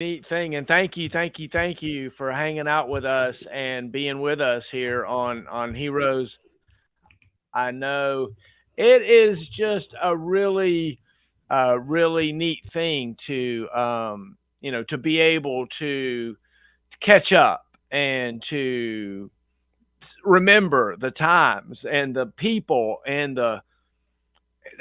neat thing. And thank you for hanging out with us and being with us here on Heroes. I know it is just a really neat thing to to be able to catch up and to remember the times and the people and the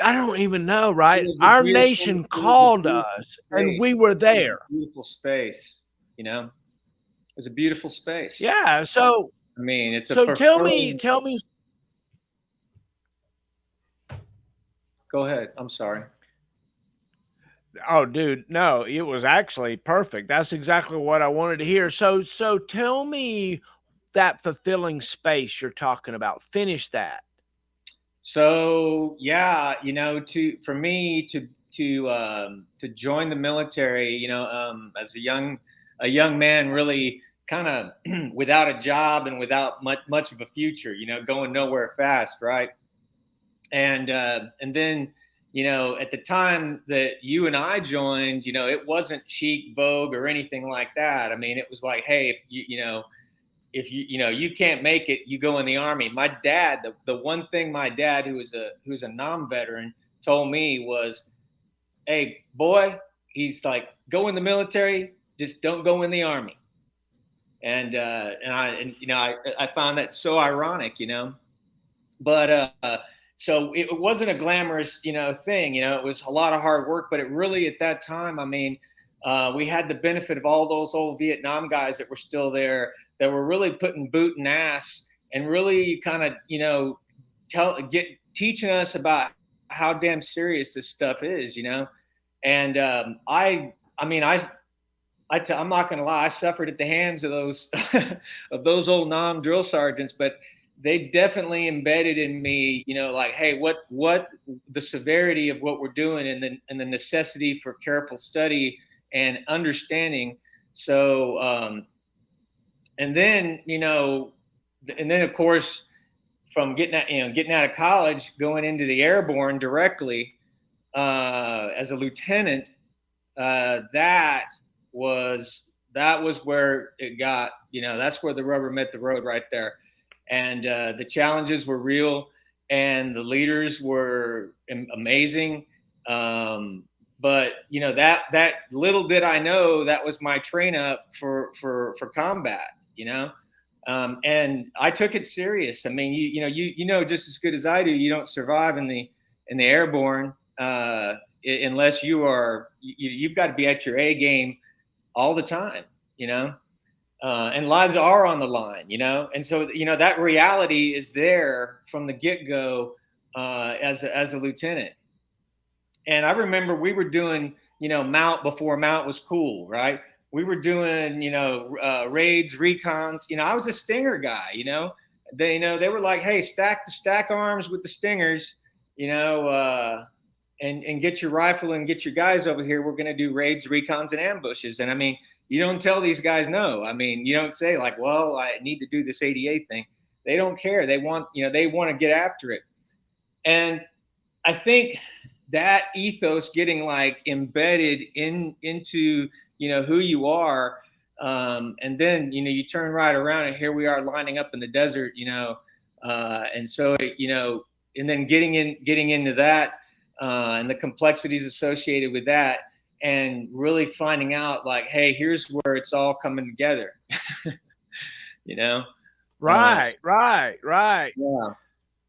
I don't even know, It right? was a Our beautiful, nation it was a called beautiful us and space. we were It was there. a beautiful space, you know. It was a beautiful space. Yeah. I mean, it's a So fulfilling. tell me. Go ahead. I'm sorry. Oh, dude, no, it was actually perfect. That's exactly what I wanted to hear. So tell me that fulfilling space you're talking about. Finish that. So yeah, to for me to join the military, as a young man, really kind of without a job and without much of a future, going nowhere fast, right? And then at the time that you and I joined, it wasn't chic, vogue, or anything like that. I mean, it was like, hey, if you can't make it, you go in the army. My dad, the one thing my dad, who's a non-veteran, told me was, hey boy, he's like, go in the military, just don't go in the army. And I found that so ironic, but so it wasn't a glamorous thing. It was a lot of hard work, but it really, at that time, I mean, we had the benefit of all those old Vietnam guys that were still there, that were really putting boot and ass, and really kind of teaching us about how damn serious this stuff is. And I'm not going to lie, I suffered at the hands of those of those old non drill sergeants, but they definitely embedded in me, like, hey, what the severity of what we're doing, and the necessity for careful study and understanding. So, and then of course, from getting out of college, going into the airborne directly as a lieutenant, that was where it got, that's where the rubber met the road right there. And the challenges were real, and the leaders were amazing. But that little did I know, that was my train up for combat. And I took it serious. I mean, you know just as good as I do, you don't survive in the airborne unless you've got to be at your A game all the time, you know, and lives are on the line, and so that reality is there from the get go, as a lieutenant. And I remember we were doing, mount before mount was cool, right? We were doing, raids, recons. I was a stinger guy. They were like, hey, stack arms with the stingers, you know, and get your rifle and get your guys over here. We're going to do raids, recons, and ambushes. And I mean, you don't tell these guys no. I mean, you don't say like, well, I need to do this 88 thing. They don't care. They want to get after it. And I think that ethos getting like embedded into who you are, and then you turn right around and here we are lining up in the desert, and so and then getting into that, and the complexities associated with that, and really finding out like, hey, here's where it's all coming together. you know uh, Right.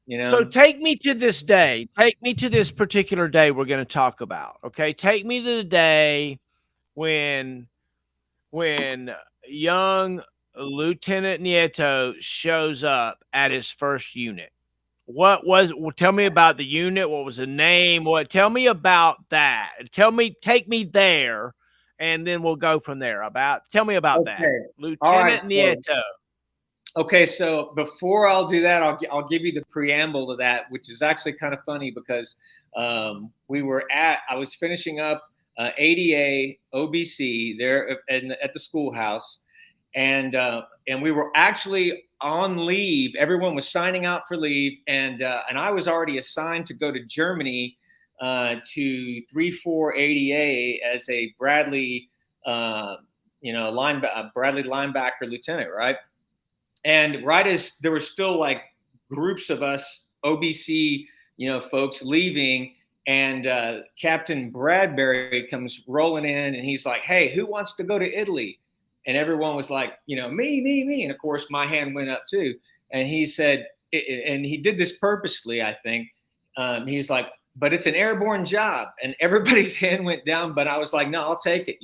yeah, So take me to this day. Take me to this particular day we're going to talk about. Okay, take me to the day when when young Lieutenant Nieto shows up at his first unit. What was? Well, tell me about the unit. What was the name? What? Tell me about that. Take me there, and then we'll go from there. Tell me about that, okay, all right, Lieutenant so Nieto. okay, so before I'll do that, I'll give you the preamble to that, which is actually kind of funny because I was finishing up ADA OBC there at the schoolhouse, and we were actually on leave. Everyone was signing out for leave, and I was already assigned to go to Germany to 3-4 ADA as a Bradley uh, Bradley linebacker lieutenant, right? And right as there were still like groups of us OBC, folks leaving, and Captain Bradbury comes rolling in, and he's like, "Hey, who wants to go to Italy?" And everyone was like, "Me, me, me." And of course, my hand went up too. And he said, and he did this purposely, I think. He was like, "But it's an airborne job," and everybody's hand went down. But I was like, "No, I'll take it."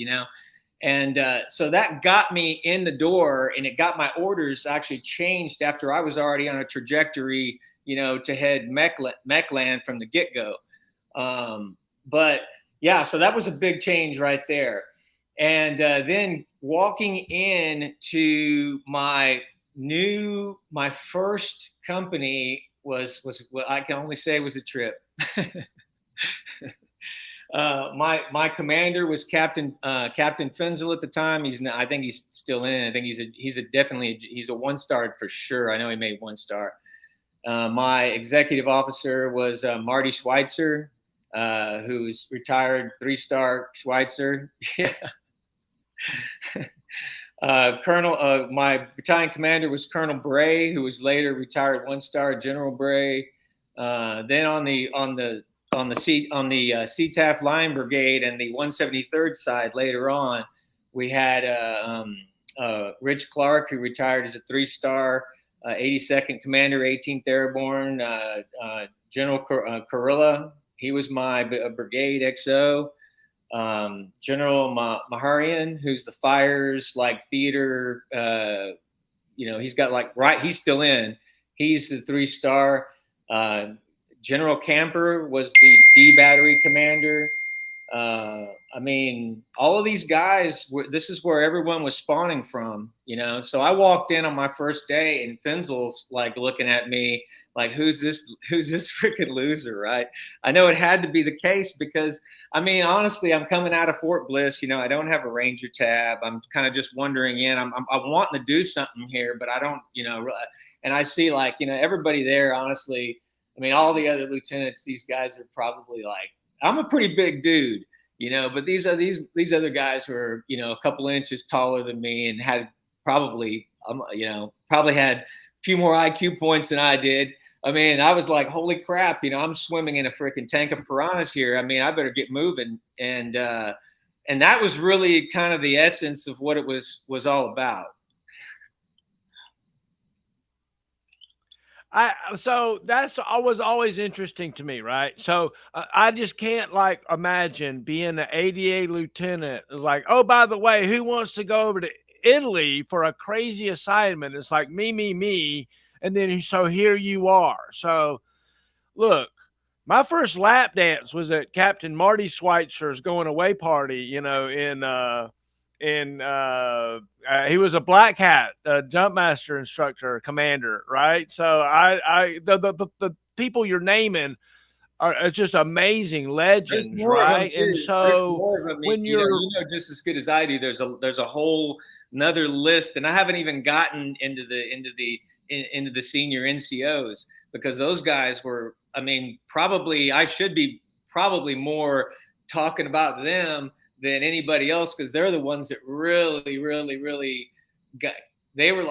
And so that got me in the door, and it got my orders actually changed after I was already on a trajectory, to head Mechland from the get go. But yeah, so that was a big change right there. And then walking in to my first company was what I can only say was a trip. My commander was Captain Fenzel at the time. I think he's still in. I think he's a 1-star for sure. I know he made 1-star. My executive officer was Marty Schweitzer, who's retired 3-star Schweitzer. Yeah. My battalion commander was Colonel Bray, who was later retired 1-star General Bray. Then on the CTAF Line Brigade and the 173rd side later on, we had Rich Clark, who retired as a 3-star 82nd Commander, 18th Airborne. General Carilla, he was my brigade XO. General Maharian, who's the fires theater, he's got he's still in. He's the 3-star. General Camper was the D battery commander. All of these guys, this is where everyone was spawning from, So I walked in on my first day, and Fenzel's looking at me like, who's this freaking loser, right? I know it had to be the case because, honestly, I'm coming out of Fort Bliss. I don't have a Ranger tab. I'm kind of just wandering in. I'm wanting to do something here, but I don't, and I see everybody there, honestly. All the other lieutenants, these guys are probably I'm a pretty big dude, but these other guys were, a couple inches taller than me and had probably had a few more IQ points than I did. I was like, holy crap, I'm swimming in a freaking tank of piranhas here. I better get moving. And that was really kind of the essence of what it was all about. So that's always interesting to me, right? So I just can't imagine being an ADA lieutenant. Oh, by the way, who wants to go over to Italy for a crazy assignment? It's like me, and then so here you are. So look, my first lap dance was at Captain Marty Schweitzer's going away party. He was a black hat, jump master instructor, commander, right? So the people you're naming are just amazing legends, right? And so when you're just as good as I do, there's a whole another list, and I haven't even gotten into the senior NCOs, because those guys were, probably I should be probably more talking about them than anybody else, because they're the ones that really got. They were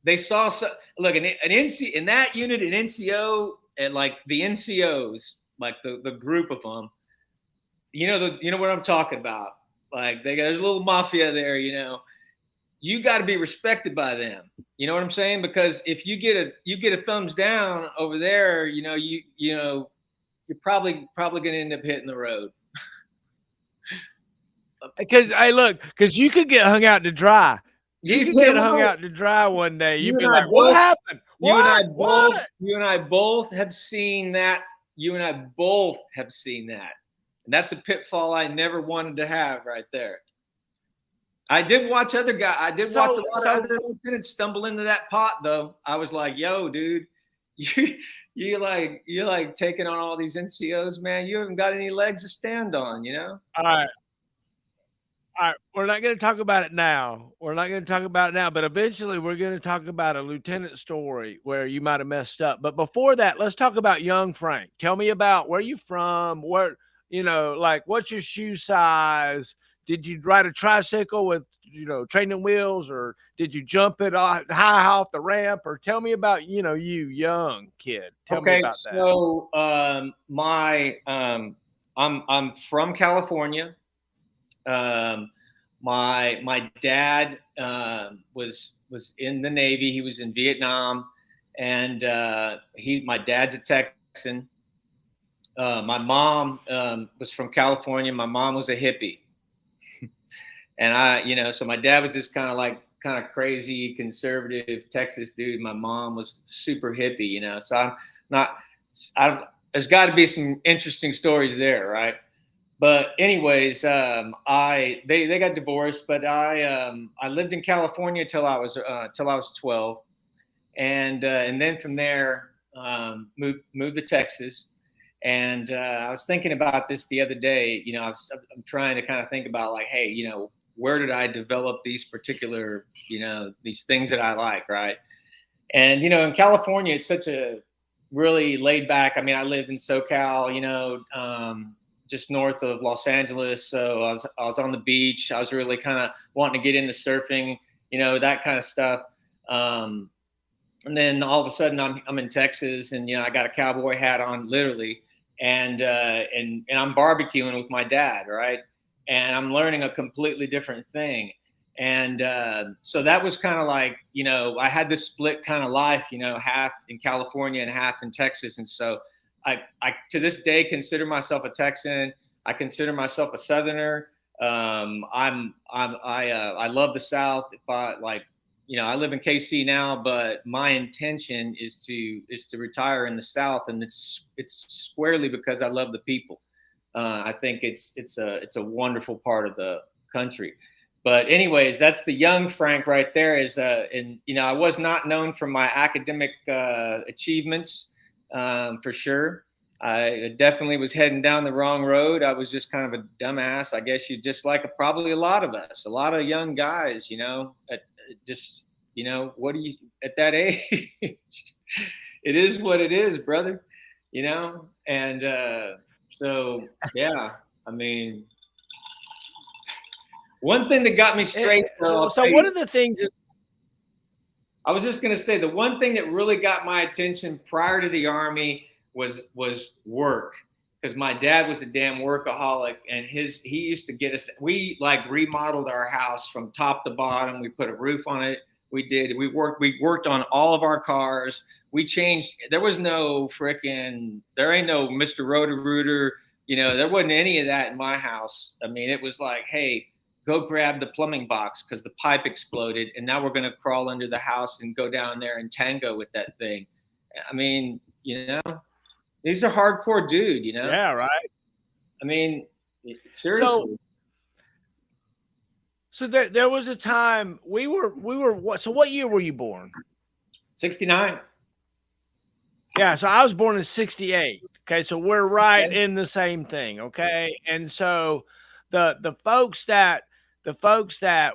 they saw look an NC in that unit, an NCO, and the NCOs, the group of them. You know what I'm talking about. There's a little mafia there. You got to be respected by them. You know what I'm saying? Because if you get a thumbs down over there, you're probably going to end up hitting the road. Because you could get hung out to dry. You could get hung out to dry one day. You'd be like, "What happened? You and I both have seen that. And that's a pitfall I never wanted to have right there. I did watch other guys. I did watch a lot of other lieutenants stumble into that pot, though. I was like, "Yo, dude, you're taking on all these NCOs, man. You haven't got any legs to stand on, All right. We're not going to talk about it now. But eventually we're going to talk about a lieutenant story where you might have messed up. But before that, let's talk about young Frank. Tell me about where you from, what's your shoe size? did you ride a tricycle with training wheels, or did you jump it high off the ramp? Or tell me about you young kid. Tell me Okay, about that. so I'm from California. Um, my dad was in the Navy. He was in Vietnam, and my dad's a Texan. My mom was from California. My mom was a hippie, and so my dad was this kind of crazy conservative Texas dude. My mom was super hippie, So I'm not. There's got to be some interesting stories there, right? But anyways, they got divorced, but I lived in California till I was 12, and then from there moved to Texas. And I was thinking about this the other day. I'm trying to kind of think about like, hey, where did I develop these particular, these things that I like, right? And in California, it's such a really laid back. I mean, I lived in SoCal, just north of Los Angeles, so I was on the beach. I was really kind of wanting to get into surfing, that kind of stuff. And then all of a sudden, I'm in Texas, and I got a cowboy hat on, literally, and I'm barbecuing with my dad, right? And I'm learning a completely different thing. And so that was kind of like, I had this split kind of life, half in California and half in Texas. And so I to this day consider myself a Texan. I consider myself a Southerner. I love the South. If I like, I live in KC now, but my intention is to retire in the South, and it's squarely because I love the people. I think it's a wonderful part of the country. But anyways, that's the young Frank right there. And I was not known for my academic achievements, for sure. I definitely was heading down the wrong road. I was just kind of a dumbass, I guess. You just like probably a lot of us, a lot of young guys, just what do you at that age? It is what it is, brother. And so yeah, I mean, one thing that got me straight, though, so one of the things is, I was just going to say, the one thing that really got my attention prior to the Army was work, because my dad was a damn workaholic, and he used to get us. We like remodeled our house from top to bottom. We put a roof on it. We worked on all of our cars. We changed. There ain't no Mr. Roto-Rooter. There wasn't any of that in my house. I mean, it was like, hey, go grab the plumbing box because the pipe exploded, and now we're going to crawl under the house and go down there and tango with that thing. I mean, these are hardcore dude, Yeah, right. I mean, seriously. So there was a time we were what? So what year were you born? 69. Yeah, so I was born in 68. Okay, so we're right in the same thing. Okay, and so the folks that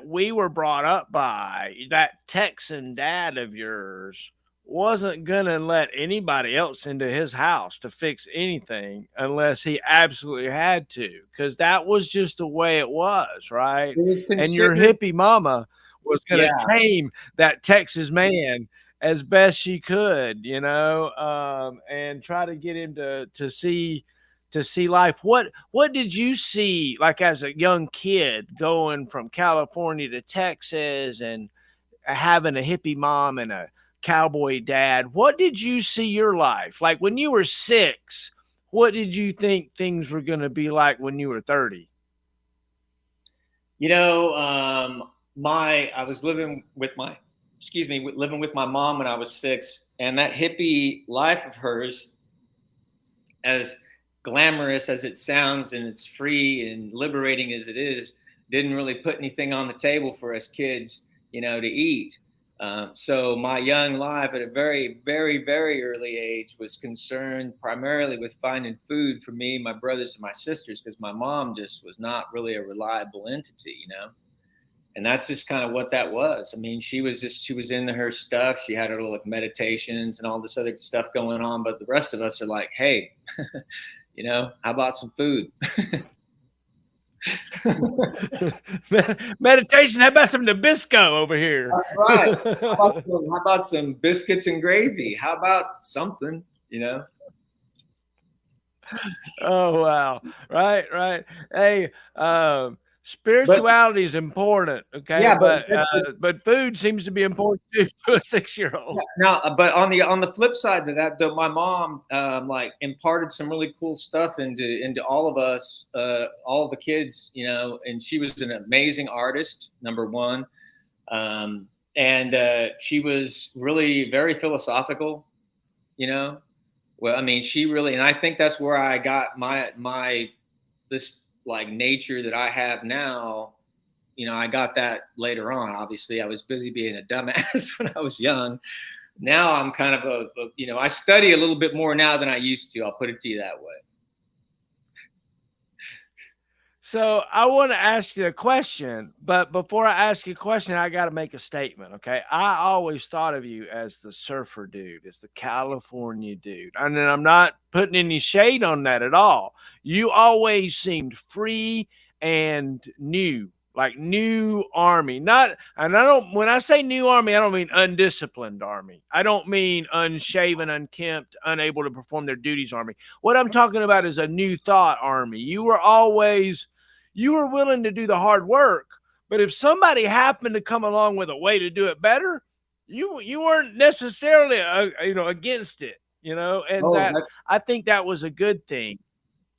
we were brought up by, that Texan dad of yours wasn't gonna let anybody else into his house to fix anything unless he absolutely had to, because that was just the way it was, right? It was And your considered, hippie mama was gonna yeah. tame that Texas man as best she could, and try to get him to see life. What did you see, like as a young kid going from California to Texas and having a hippie mom and a cowboy dad? What did you see your life like when you were 6? What did you think things were going to be like when you were 30? I was living with my mom when I was 6, and that hippie life of hers, as glamorous as it sounds and it's free and liberating as it is, didn't really put anything on the table for us kids, to eat. So my young life at a very, very, very early age was concerned primarily with finding food for me, my brothers, and my sisters, because my mom just was not really a reliable entity, And that's just kind of what that was. I mean, she was into her stuff. She had her little meditations and all this other stuff going on. But the rest of us are like, hey, how about some food? Meditation. How about some Nabisco over here? That's right. How about some biscuits and gravy? How about something, you know? Oh wow. Right, right. Hey, But spirituality is important, okay? yeah, But food seems to be important too to a 6-year-old. now, but on the flip side of that, though, my mom like imparted some really cool stuff into all of us, all of the kids, you know. And she was an amazing artist, number one, and she was really very philosophical, you know. Well, I mean, she really, and I think that's where I got my this like nature that I have now. You know, I got that later on. Obviously, I was busy being a dumbass when I was young. Now I'm kind of you know, I study a little bit more now than I used to. I'll put it to you that way. So I want to ask you a question, but before I ask you a question, I got to make a statement. Okay. I always thought of you as the surfer dude, as the California dude. And then I'm not putting any shade on that at all. You always seemed free and new, like new army. Not, and I don't, when I say new army, I don't mean undisciplined army. I don't mean unshaven, unkempt, unable to perform their duties army. What I'm talking about is a new thought army. You were willing to do the hard work, but if somebody happened to come along with a way to do it better, you weren't necessarily against it, and Oh, that that's I think that was a good thing.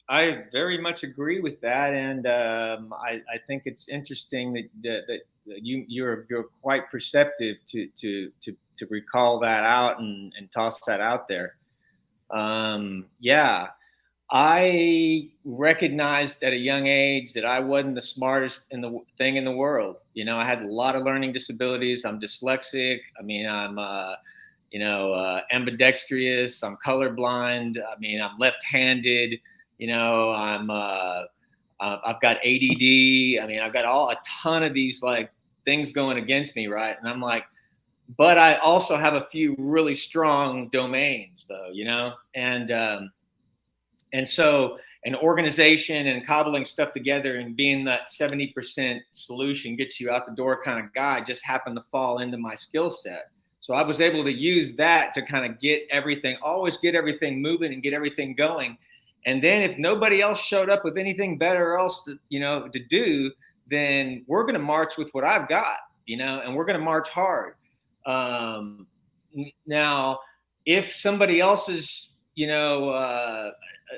I very much agree with that, and I think it's interesting that you're quite perceptive to recall that out and toss that out there. Yeah, I recognized at a young age that I wasn't the smartest in the thing in the world. You know, I had a lot of learning disabilities. I'm dyslexic. I mean, I'm ambidextrous. I'm colorblind. I mean, I'm left-handed. You know, I've got ADD. I mean, I've got a ton of these like things going against me, right? And I'm like, but I also have a few really strong domains, though. You know, and so an organization and cobbling stuff together and being that 70% solution gets you out the door kind of guy just happened to fall into my skill set. So I was able to use that to kind of always get everything moving and get everything going. And then if nobody else showed up with anything better else to do, then we're going to march with what I've got, and we're going to march hard. Now, if somebody else's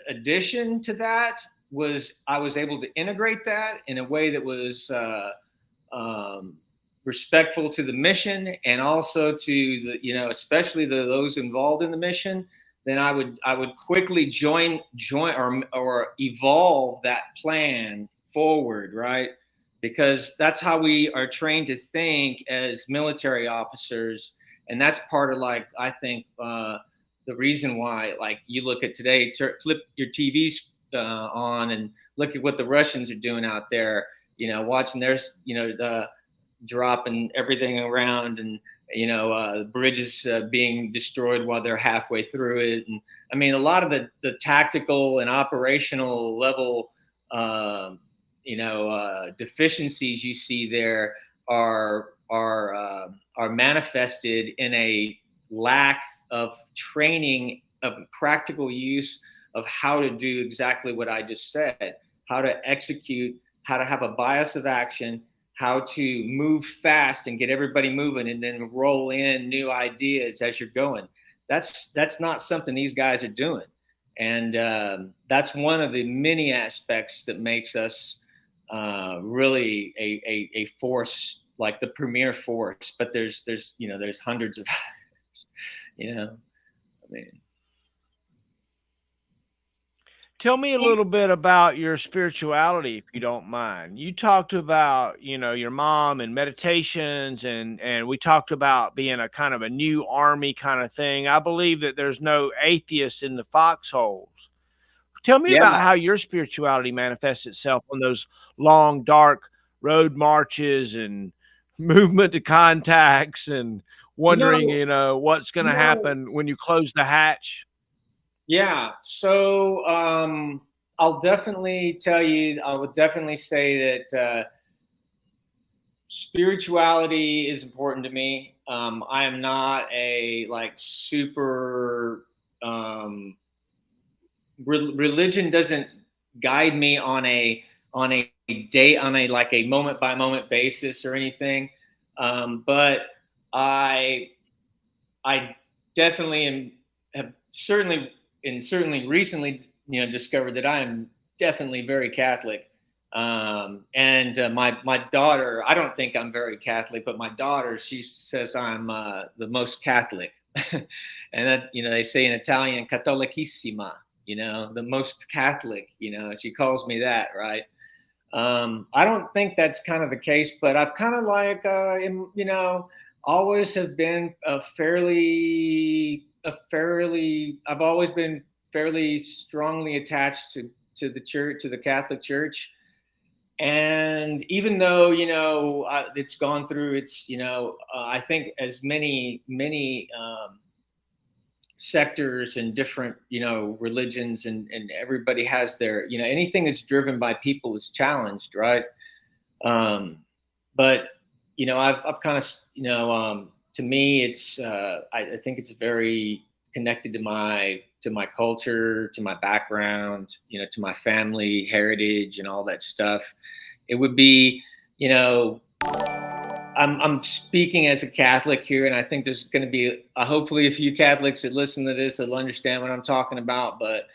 addition to that was I was able to integrate that in a way that was respectful to the mission and also to especially those involved in the mission, then I would quickly join or evolve that plan forward, right? Because that's how we are trained to think as military officers, and that's part of I think the reason why, like, you look at today, flip your TVs on and look at what the Russians are doing out there, watching their, the dropping everything around and, bridges being destroyed while they're halfway through it. And I mean, a lot of the tactical and operational level, deficiencies you see there are manifested in a lack of training, of practical use of how to do exactly what I just said, how to execute, how to have a bias of action, how to move fast and get everybody moving and then roll in new ideas as you're going. That's not something these guys are doing. And that's one of the many aspects that makes us really a force, like the premier force. But there's hundreds of I mean, Tell me a little bit about your spirituality, if you don't mind. You talked about, your mom and meditations, and we talked about being a kind of a new army kind of thing. I believe that there's no atheist in the foxholes. Tell me yeah, about how your spirituality manifests itself on those long, dark road marches and movement to contacts and you wondering, know, what's going you to know, happen when you close the hatch. yeah. So I'll definitely tell you. I would definitely say that spirituality is important to me. I am not a like super religion doesn't guide me on a day on a like a moment by moment basis or anything. But I I definitely am have certainly and certainly recently discovered that I am definitely very Catholic. And my daughter, I don't think I'm very Catholic, but my daughter, she says I'm the most Catholic. And that, they say in Italian, "cattolicissima," the most Catholic. She calls me that, right? I don't think that's kind of the case, but I've kind of like, always have been I've always been fairly strongly attached to the church, to the Catholic Church. And even though, it's gone through its, I think as many sectors and different religions, and everybody has their, anything that's driven by people is challenged, right? um but I've kind of, to me it's I think it's very connected to my culture, to my background, to my family heritage and all that stuff. It would be, you know I'm speaking as a Catholic here, and I think there's going to be hopefully a few Catholics that listen to this that'll understand what I'm talking about. But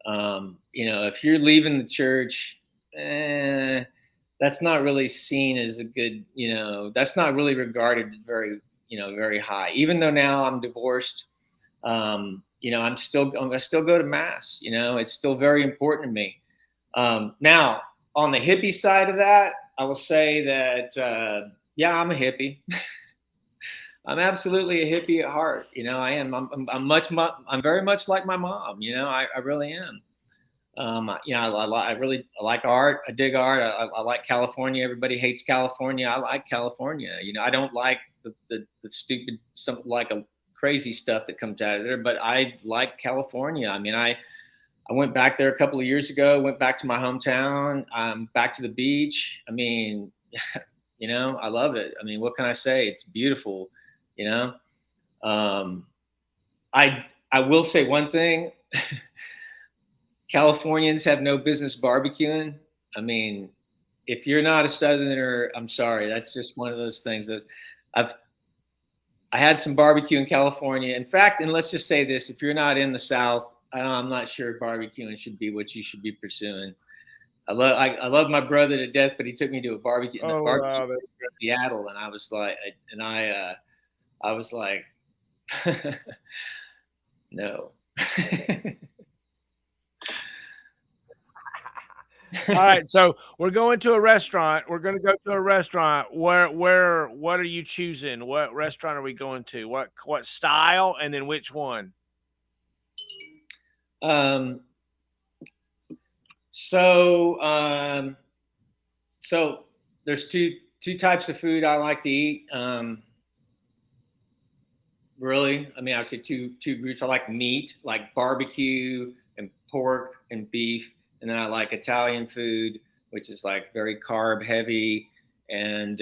if you're leaving the church, that's not really seen as a good. That's not really regarded very, very high. Even though now I'm divorced, I'm gonna still go to mass. It's still very important to me. Now, on the hippie side of that, I will say that yeah, I'm a hippie. I'm absolutely a hippie at heart. I am. I'm very much like my mom. I really am. I really I like art. I dig art. I like California. Everybody hates California. I like California. I don't like the stupid, some like a crazy stuff that comes out of there, but I like California. I mean, I went back there a couple of years ago. Went back to my hometown. Back to the beach. I mean, I love it. I mean, what can I say? It's beautiful. You know, um, I will say one thing. Californians have no business barbecuing. I mean, if you're not a Southerner, I'm sorry. That's just one of those things that I've I had some barbecue in California. In fact, and let's just say this: if you're not in the South, I'm not sure barbecuing should be what you should be pursuing. I love my brother to death, but he took me to a Oh, barbecue wow, place in Seattle, and I was like, no. all right, so we're going to a restaurant. We're going to go to a restaurant. What are you choosing? What restaurant are we going to? What style, and then which one? um, so um, so there's two types of food I like to eat. Really, I mean, I would say two groups. I like meat, like barbecue and pork and beef, and then I like Italian food, which is like very carb heavy, and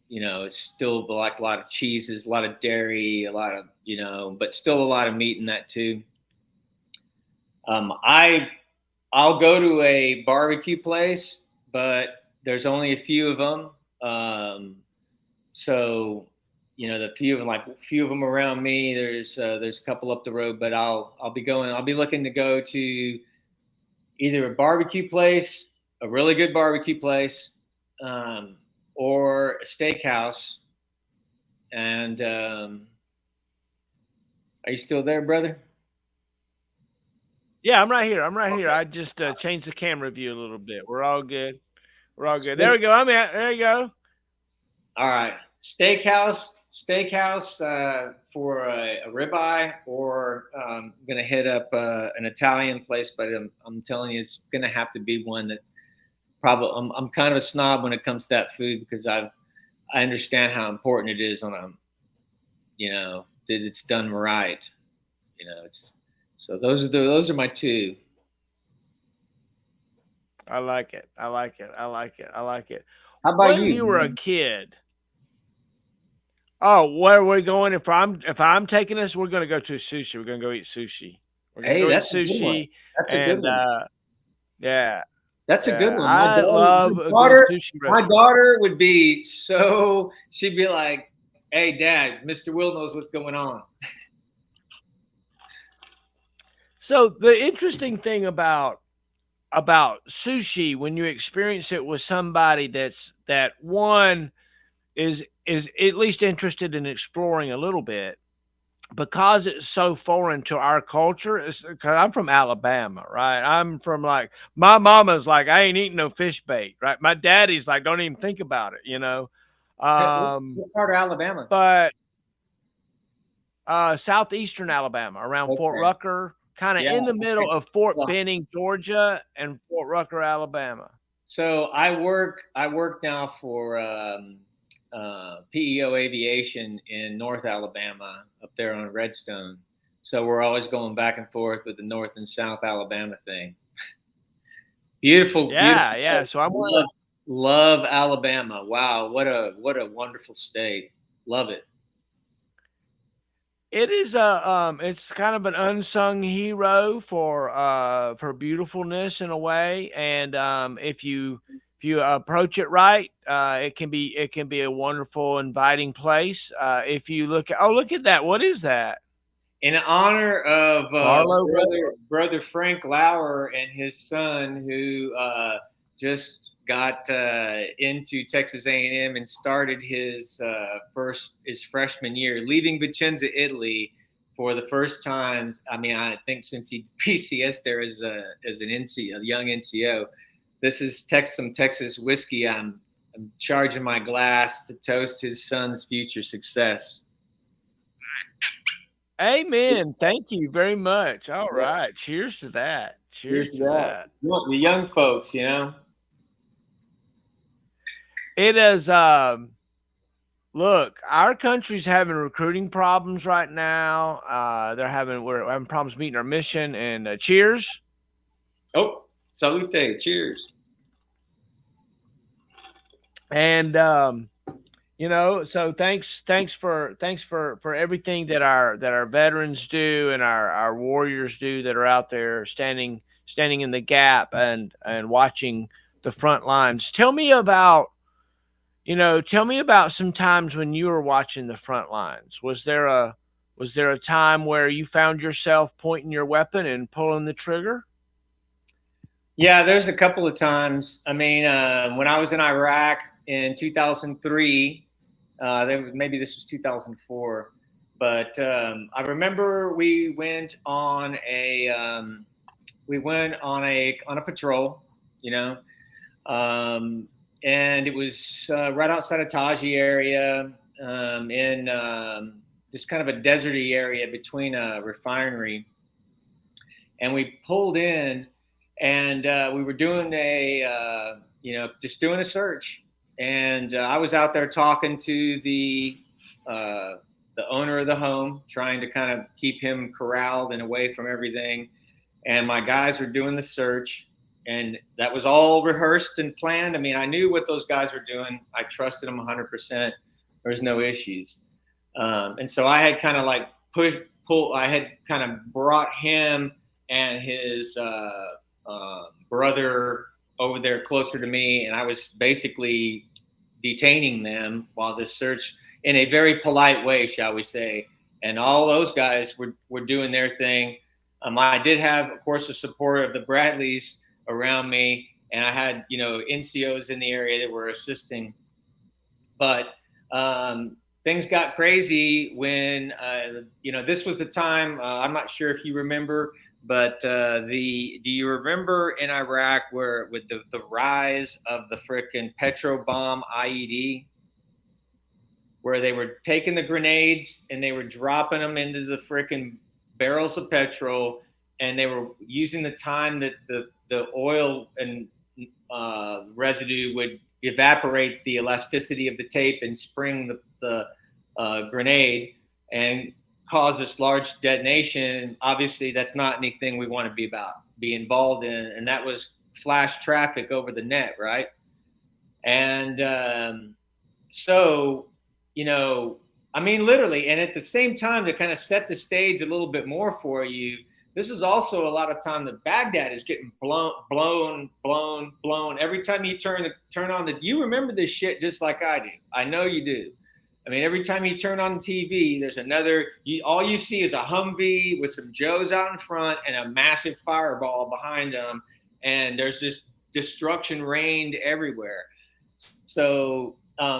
it's still like a lot of cheeses, a lot of dairy, a lot of but still a lot of meat in that too. I I'll go to a barbecue place, but there's only a few of them. So the few of them around me. There's a couple up the road, but I'll be looking to go to either a barbecue place, a really good barbecue place, um, or a steakhouse. And are you still there, brother? Yeah, I'm right here. I'm right here. Okay. I just changed the camera view a little bit. We're all good. We're all good. There we Steak. go. I'm at. There you go. All right, steakhouse for a ribeye, or I'm gonna hit up an Italian place, but I'm telling you, it's gonna have to be one that probably I'm kind of a snob when it comes to that food, because I understand how important it is on a that it's done right. It's so those are my two. I like it. I like it. I like it. I like it. How about When you, you were a man? kid, oh, where are we going? If I'm taking us, we're gonna go to sushi. We're gonna go eat sushi. We're gonna Hey, go eat that's a good one. sushi, That's a good and one. yeah, That's a good yeah. one. I love a good sushi My restaurant. daughter would be so. She'd be like, "Hey, Dad, Mr. Will knows what's going on." So the interesting thing about sushi when you experience it with somebody that one is at least interested in exploring a little bit because it's so foreign to our culture. It's because I'm from Alabama, right? I'm from like my mama's like I ain't eating no fish bait, right? My daddy's like don't even think about it, you know. Um, What part of Alabama? but southeastern Alabama, around Fort Okay. Rucker, kind of Yeah. in the middle Okay. of Fort Well, Benning, Georgia, and Fort Rucker, Alabama. so I work now for PEO Aviation in North Alabama, up there on Redstone. So we're always going back and forth with the North and South Alabama thing. Beautiful, Yeah, beautiful yeah. place. So I'm Love Alabama. Wow, what a wonderful state. Love it. It is it's kind of an unsung hero for beautifulness in a way, and if you approach it right, it can be a wonderful, inviting place. If you look at look at that, what is that? In honor of Barlow Road? brother Frank Lauer and his son, who just got into Texas A&M and M and started his freshman year, leaving Vicenza, Italy, for the first time. I mean, I think since he PCS there as an NC, a young NCO. This is some Texas whiskey. I'm charging my glass to toast his son's future success. Amen. Thank you very much. All Yeah. right. Cheers to that. Here's Cheers to that. that. The young folks, you know. It is look, our country's having recruiting problems right now. We're having problems meeting our mission. And cheers. Oh, salute. Cheers. And so thanks for everything that our veterans do and our warriors do that are out there standing in the gap and watching the front lines. Tell me about some times when you were watching the front lines. Was there a time where you found yourself pointing your weapon and pulling the trigger? Yeah, there's a couple of times. I mean, when I was in Iraq in 2003, maybe this was 2004, but I remember we went on a patrol, you know, um, and it was right outside of Taji area, in just kind of a deserty area between a refinery, and we pulled in, and we were doing just doing a search, and I was out there talking to uh, the owner of the home, trying to kind of keep him corralled and away from everything, and my guys were doing the search, and that was all rehearsed and planned. I mean, I knew what those guys were doing. I trusted them 100%. There was no issues, and so I had kind of like pull. I had kind of brought him and his brother over there closer to me, and I was basically detaining them while the search, in a very polite way, shall we say. And all those guys were doing their thing. I did have, of course, the support of the Bradleys around me, and I had NCOs in the area that were assisting. But things got crazy when this was the time. I'm not sure if you remember, but do you remember in Iraq where with the rise of the frickin' petro bomb IED, where they were taking the grenades and they were dropping them into the frickin' barrels of petrol, and they were using the time that the oil and residue would evaporate the elasticity of the tape and spring the grenade and cause this large detonation. Obviously, that's not anything we want to be involved in, and that was flash traffic over the net, right? And so, you know, I mean, literally, and at the same time, to kind of set the stage a little bit more for you, this is also a lot of time that Baghdad is getting blown. Every time you turn on the, you remember this shit just like I do. I know you do. I mean, every time you turn on TV, there's another. All you see is a Humvee with some Joes out in front and a massive fireball behind them, and there's just destruction rained everywhere. So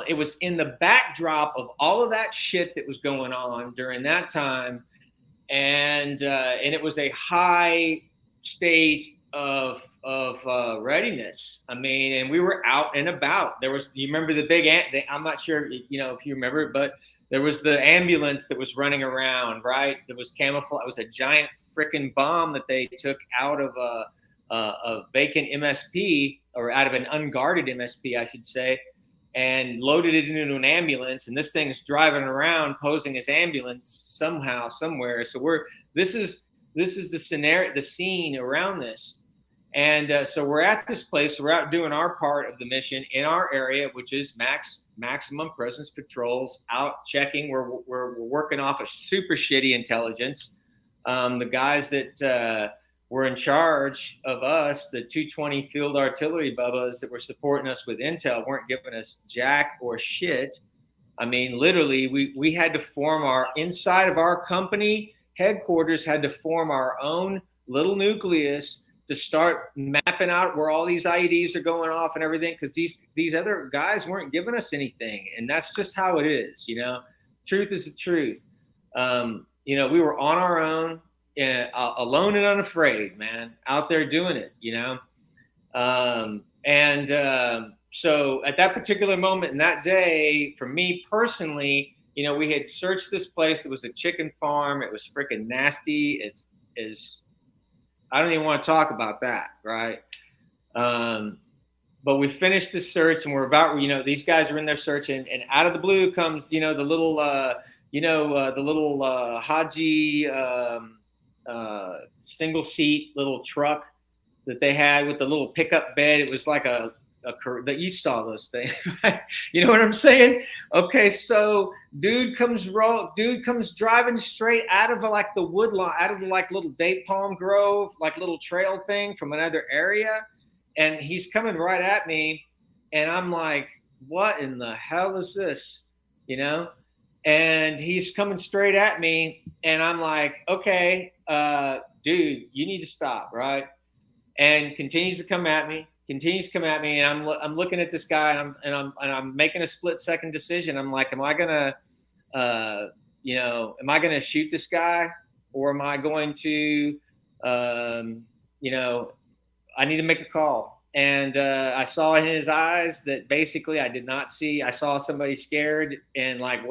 it was in the backdrop of all of that shit that was going on during that time, and it was a high state of readiness. I mean, and we were out and about. There was, you remember the big I'm not sure, you know, if you remember it, but there was the ambulance that was running around, right? That was camouflage. It was a giant freaking bomb that they took out of a vacant MSP, or out of an unguarded MSP, I should say, and loaded it into an ambulance. And this thing is driving around posing as ambulance somehow, somewhere. So this is the scenario, the scene around this. And so we're at this place. We're out doing our part of the mission in our area, which is maximum presence patrols, out checking. We're working off a super shitty intelligence. The guys that were in charge of us, the 220 field artillery bubbas that were supporting us with intel, weren't giving us jack or shit. I mean, literally, we had to form inside of our company headquarters, had to form our own little nucleus to start mapping out where all these IEDs are going off and everything, because these other guys weren't giving us anything. And that's just how it is, you know. Truth is the truth. You know, we were on our own, alone and unafraid, man, out there doing it, you know. So at that particular moment in that day, for me personally, you know, we had searched this place. It was a chicken farm. It was freaking nasty as I don't even want to talk about that, right? But we finished the search, and we're about, you know, these guys are in their search, and out of the blue comes, you know, the little, Haji single seat little truck that they had with the little pickup bed. It was like that you saw those things, right? You know what I'm saying? Okay, so dude comes driving straight out of like the woodline, out of the like little date palm grove, like little trail thing from another area, and he's coming right at me, and I'm like, what in the hell is this? You know? And he's coming straight at me, and I'm like, okay, dude, you need to stop, right? And continues to come at me, and I'm looking at this guy, and I'm making a split second decision. I'm like, am I gonna shoot this guy, or am I going to, I need to make a call. And I saw in his eyes that basically I did not see. I saw somebody scared and like,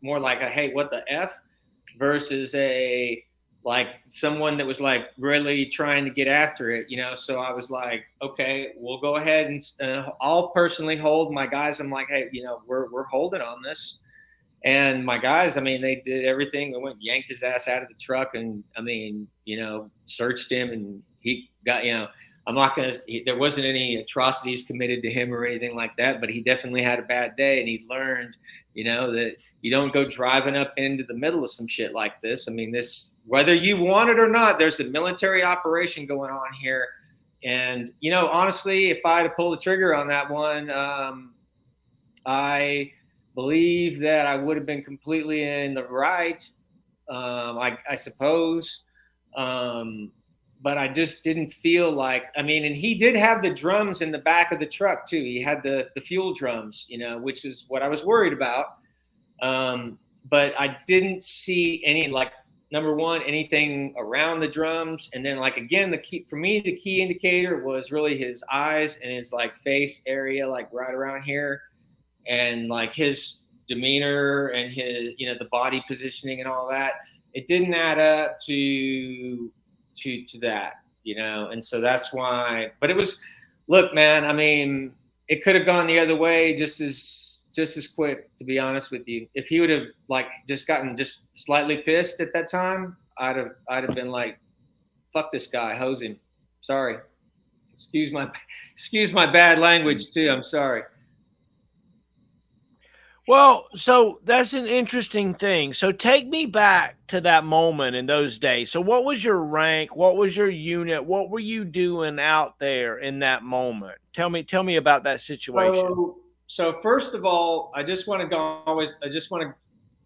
more like a, hey, what the F, versus a, like someone that was like really trying to get after it, you know? So I was like, okay, we'll go ahead and I'll personally hold my guys. I'm like, hey, you know, we're holding on this. And my guys, I mean, they did everything. They went, yanked his ass out of the truck, and I mean, you know, searched him, and he got, you know, I'm not going to, there wasn't any atrocities committed to him or anything like that, but he definitely had a bad day, and he learned, you know, that you don't go driving up into the middle of some shit like this. I mean, this, whether you want it or not, there's a military operation going on here. And, you know, honestly, if I had to pull the trigger on that one, I believe that I would have been completely in the right, I suppose. But I just didn't feel like, I mean, and he did have the drums in the back of the truck too. He had the fuel drums, you know, which is what I was worried about. But I didn't see any, like, number one, anything around the drums. And then, like, again, the key indicator was really his eyes and his like face area, like right around here. And like his demeanor and his, you know, the body positioning and all that, it didn't add up to that, you know. And so that's why, but it was, look, man, I mean, it could have gone the other way just as quick, to be honest with you. If he would have like just gotten just slightly pissed at that time, I'd have been like, fuck this guy, hose him. Sorry. Excuse my excuse my bad language too. I'm sorry. Well, so that's an interesting thing. So take me back to that moment in those days. So what was your rank? What was your unit? What were you doing out there in that moment? Tell me about that situation. So first of all, I just want to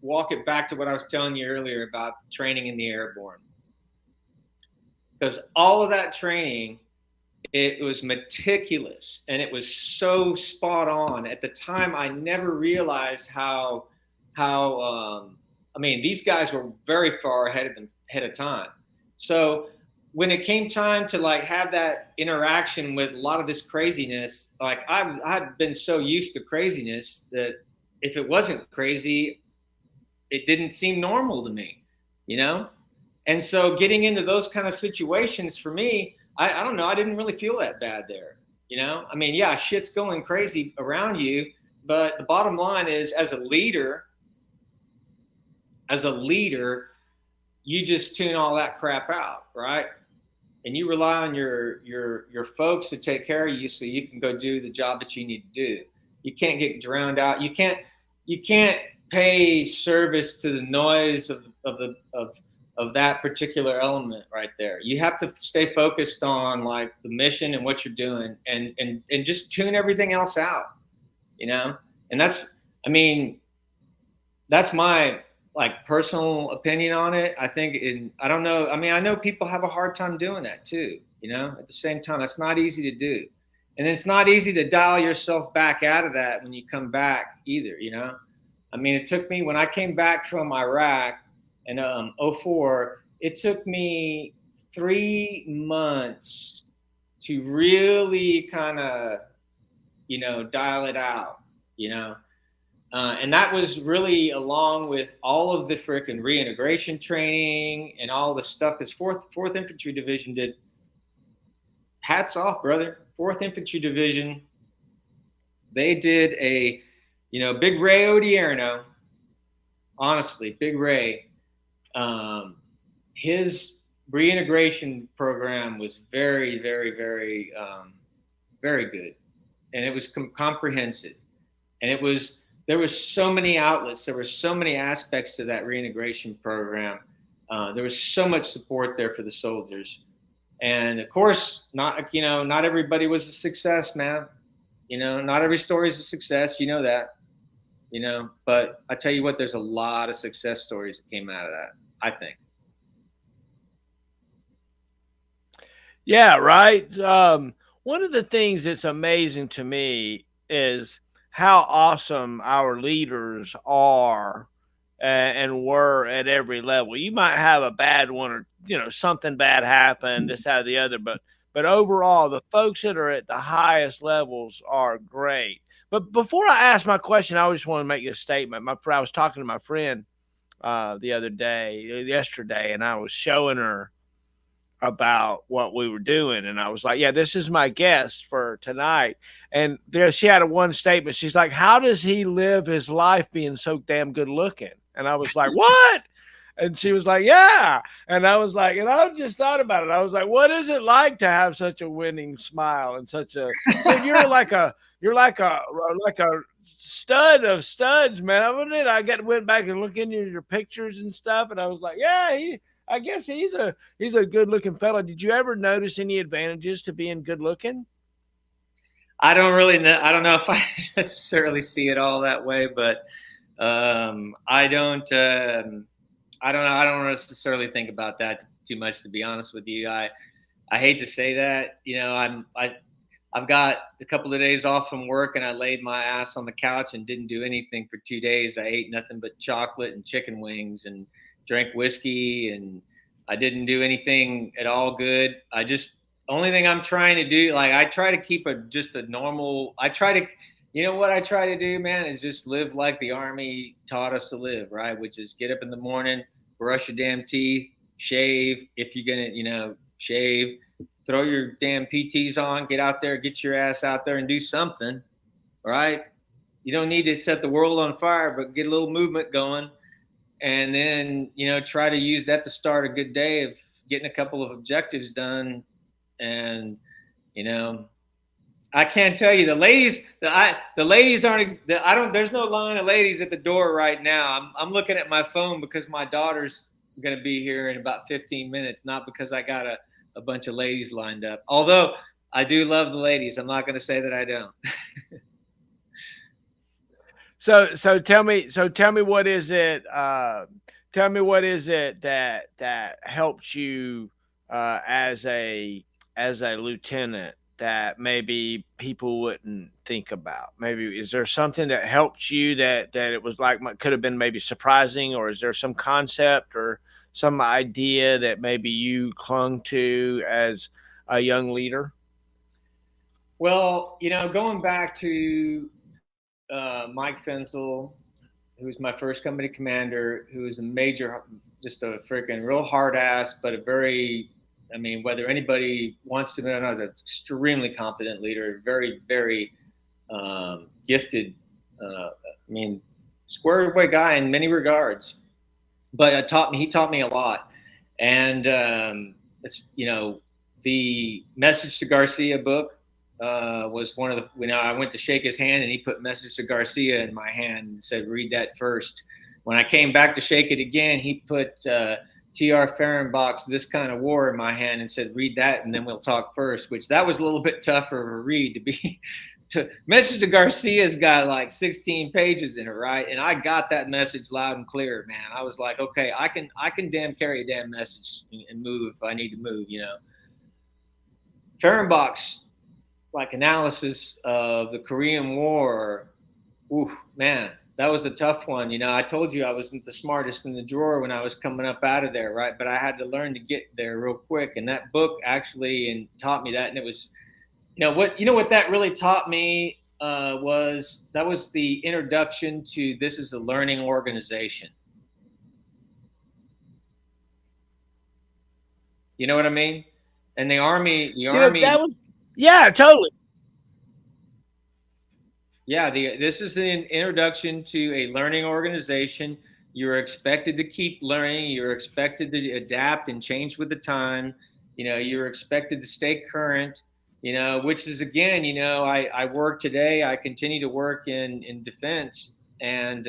walk it back to what I was telling you earlier about training in the airborne, because all of that training, it was meticulous and it was so spot on. At the time, I never realized how I mean, these guys were very far ahead of time. So when it came time to like have that interaction with a lot of this craziness, like I've been so used to craziness that if it wasn't crazy, it didn't seem normal to me, you know? And so getting into those kind of situations for me, I don't know, I didn't really feel that bad there. You know, I mean, yeah, shit's going crazy around you, but the bottom line is, as a leader, you just tune all that crap out, right? And you rely on your folks to take care of you, so you can go do the job that you need to do. You can't get drowned out. You can't pay service to the noise of that particular element right there. You have to stay focused on like the mission and what you're doing, and just tune everything else out, you know? And I mean, that's my like personal opinion on it. I don't know. I mean, I know people have a hard time doing that too, you know, at the same time, that's not easy to do. And it's not easy to dial yourself back out of that when you come back either, you know? I mean, it took me, when I came back from Iraq in '04, it took me 3 months to really kind of, you know, dial it out, you know? And that was really along with all of the frickin' reintegration training and all the stuff. Because Fourth Infantry Division did, hats off, brother. Fourth Infantry Division, they did a, you know, Big Ray Odierno. Honestly, Big Ray, um, his reintegration program was very, very, very, very good, and it was comprehensive, and it was, there was so many outlets, there were so many aspects to that reintegration program. There was so much support there for the soldiers, and of course, not everybody was a success, man. You know, not every story is a success. You know that. You know, but I tell you what, there's a lot of success stories that came out of that, I think. Yeah, right. One of the things that's amazing to me is how awesome our leaders are and were at every level. You might have a bad one, or something bad happened, this, that, or the other, but overall, the folks that are at the highest levels are great. But before I ask my question, I just want to make this statement. I was talking to my friend the other day, yesterday, and I was showing her about what we were doing. And I was like, yeah, this is my guest for tonight. And there she had a one statement. She's like, how does he live his life being so damn good looking? And I was like, what? And she was like, yeah. And I was like, and I just thought about it. I was like, what is it like to have such a winning smile and such a, dude, you're like a stud of studs, man. Went back and looked into your pictures and stuff. And I was like, yeah, I guess he's a good looking fella. Did you ever notice any advantages to being good looking? I don't really know. I don't know if I necessarily see it all that way, but I don't. I don't know. I don't necessarily think about that too much, to be honest with you. I hate to say that. You know, I've got a couple of days off from work, and I laid my ass on the couch and didn't do anything for 2 days. I ate nothing but chocolate and chicken wings and drank whiskey, and I didn't do anything at all good. I just, only thing I'm trying to do, like, I try to keep just a normal. I try to, you know what I try to do, man, is just live like the Army taught us to live, right? Which is get up in the morning, brush your damn teeth, shave if you're gonna, shave, throw your damn PTs on, get out there, get your ass out there and do something, right? You don't need to set the world on fire, but get a little movement going, and then try to use that to start a good day of getting a couple of objectives done, and You know, I can't tell you the ladies aren't. I don't. There's no line of ladies at the door right now. I'm looking at my phone because my daughter's going to be here in about 15 minutes, not because I got a bunch of ladies lined up. Although I do love the ladies. I'm not going to say that I don't. So tell me what is it tell me what is it that helps you as a lieutenant that maybe people wouldn't think about? Maybe is there something that helped you that it was like could have been maybe surprising, or is there some concept or some idea that maybe you clung to as a young leader? Well, going back to Mike Fensel, who was my first company commander, who was a major, just a freaking real hard ass, but a very, I mean, whether anybody wants to know, I was an extremely competent leader, very, very gifted. I mean, squared away guy in many regards, but he taught me a lot, and it's the Message to Garcia book was one of the when I went to shake his hand and he put Message to Garcia in my hand and said read that first. When I came back to shake it again, he put T.R. Fehrenbach's This Kind of War in my hand and said read that and then we'll talk first, which that was a little bit tougher of a read to be. Message to Garcia's got like 16 pages in it, right? And I got that message loud and clear, man. I was like, okay, I can damn carry a damn message and move if I need to move, Fehrenbach's like analysis of the Korean War, ooh, man, that was a tough one. I told you I wasn't the smartest in the drawer when I was coming up out of there, right? But I had to learn to get there real quick. And that book actually and taught me that. And it was, what that really taught me was that was the introduction to this is a learning organization. You know what I mean? And the army, That was, yeah, totally. yeah, this is an introduction to a learning organization. You're expected to keep learning. You're expected to adapt and change with the time. You're expected to stay current. Which is again, I work today. I continue to work in defense and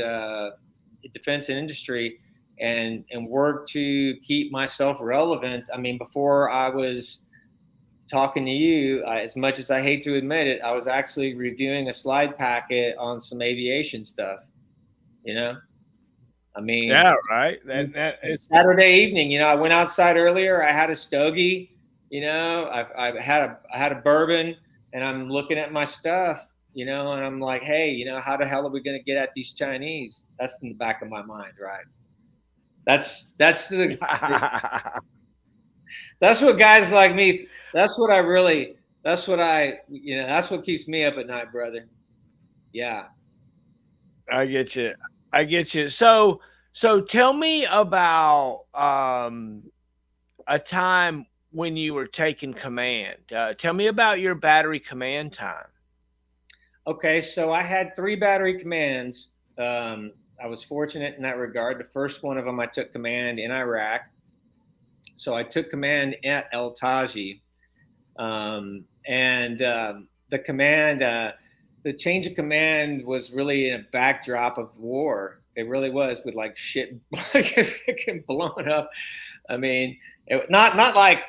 defense and industry, and work to keep myself relevant. I mean, before I was talking to you, as much as I hate to admit it, I was actually reviewing a slide packet on some aviation stuff. I mean, Yeah, right. That is Saturday evening, I went outside earlier. I had a stogie, I had a bourbon, and I'm looking at my stuff, and I'm like, hey, how the hell are we going to get at these Chinese? That's in the back of my mind, right? That's the that's what guys like me. That's what I really. That's what I. That's what keeps me up at night, brother. Yeah. I get you. I get you. So tell me about a time when you were taking command. Tell me about your battery command time. Okay, so I had 3 battery commands. I was fortunate in that regard. The first one of them I took command in Iraq. So I took command at El Taji, and the command, the change of command was really in a backdrop of war. It really was, with like shit blown up. I mean, not like,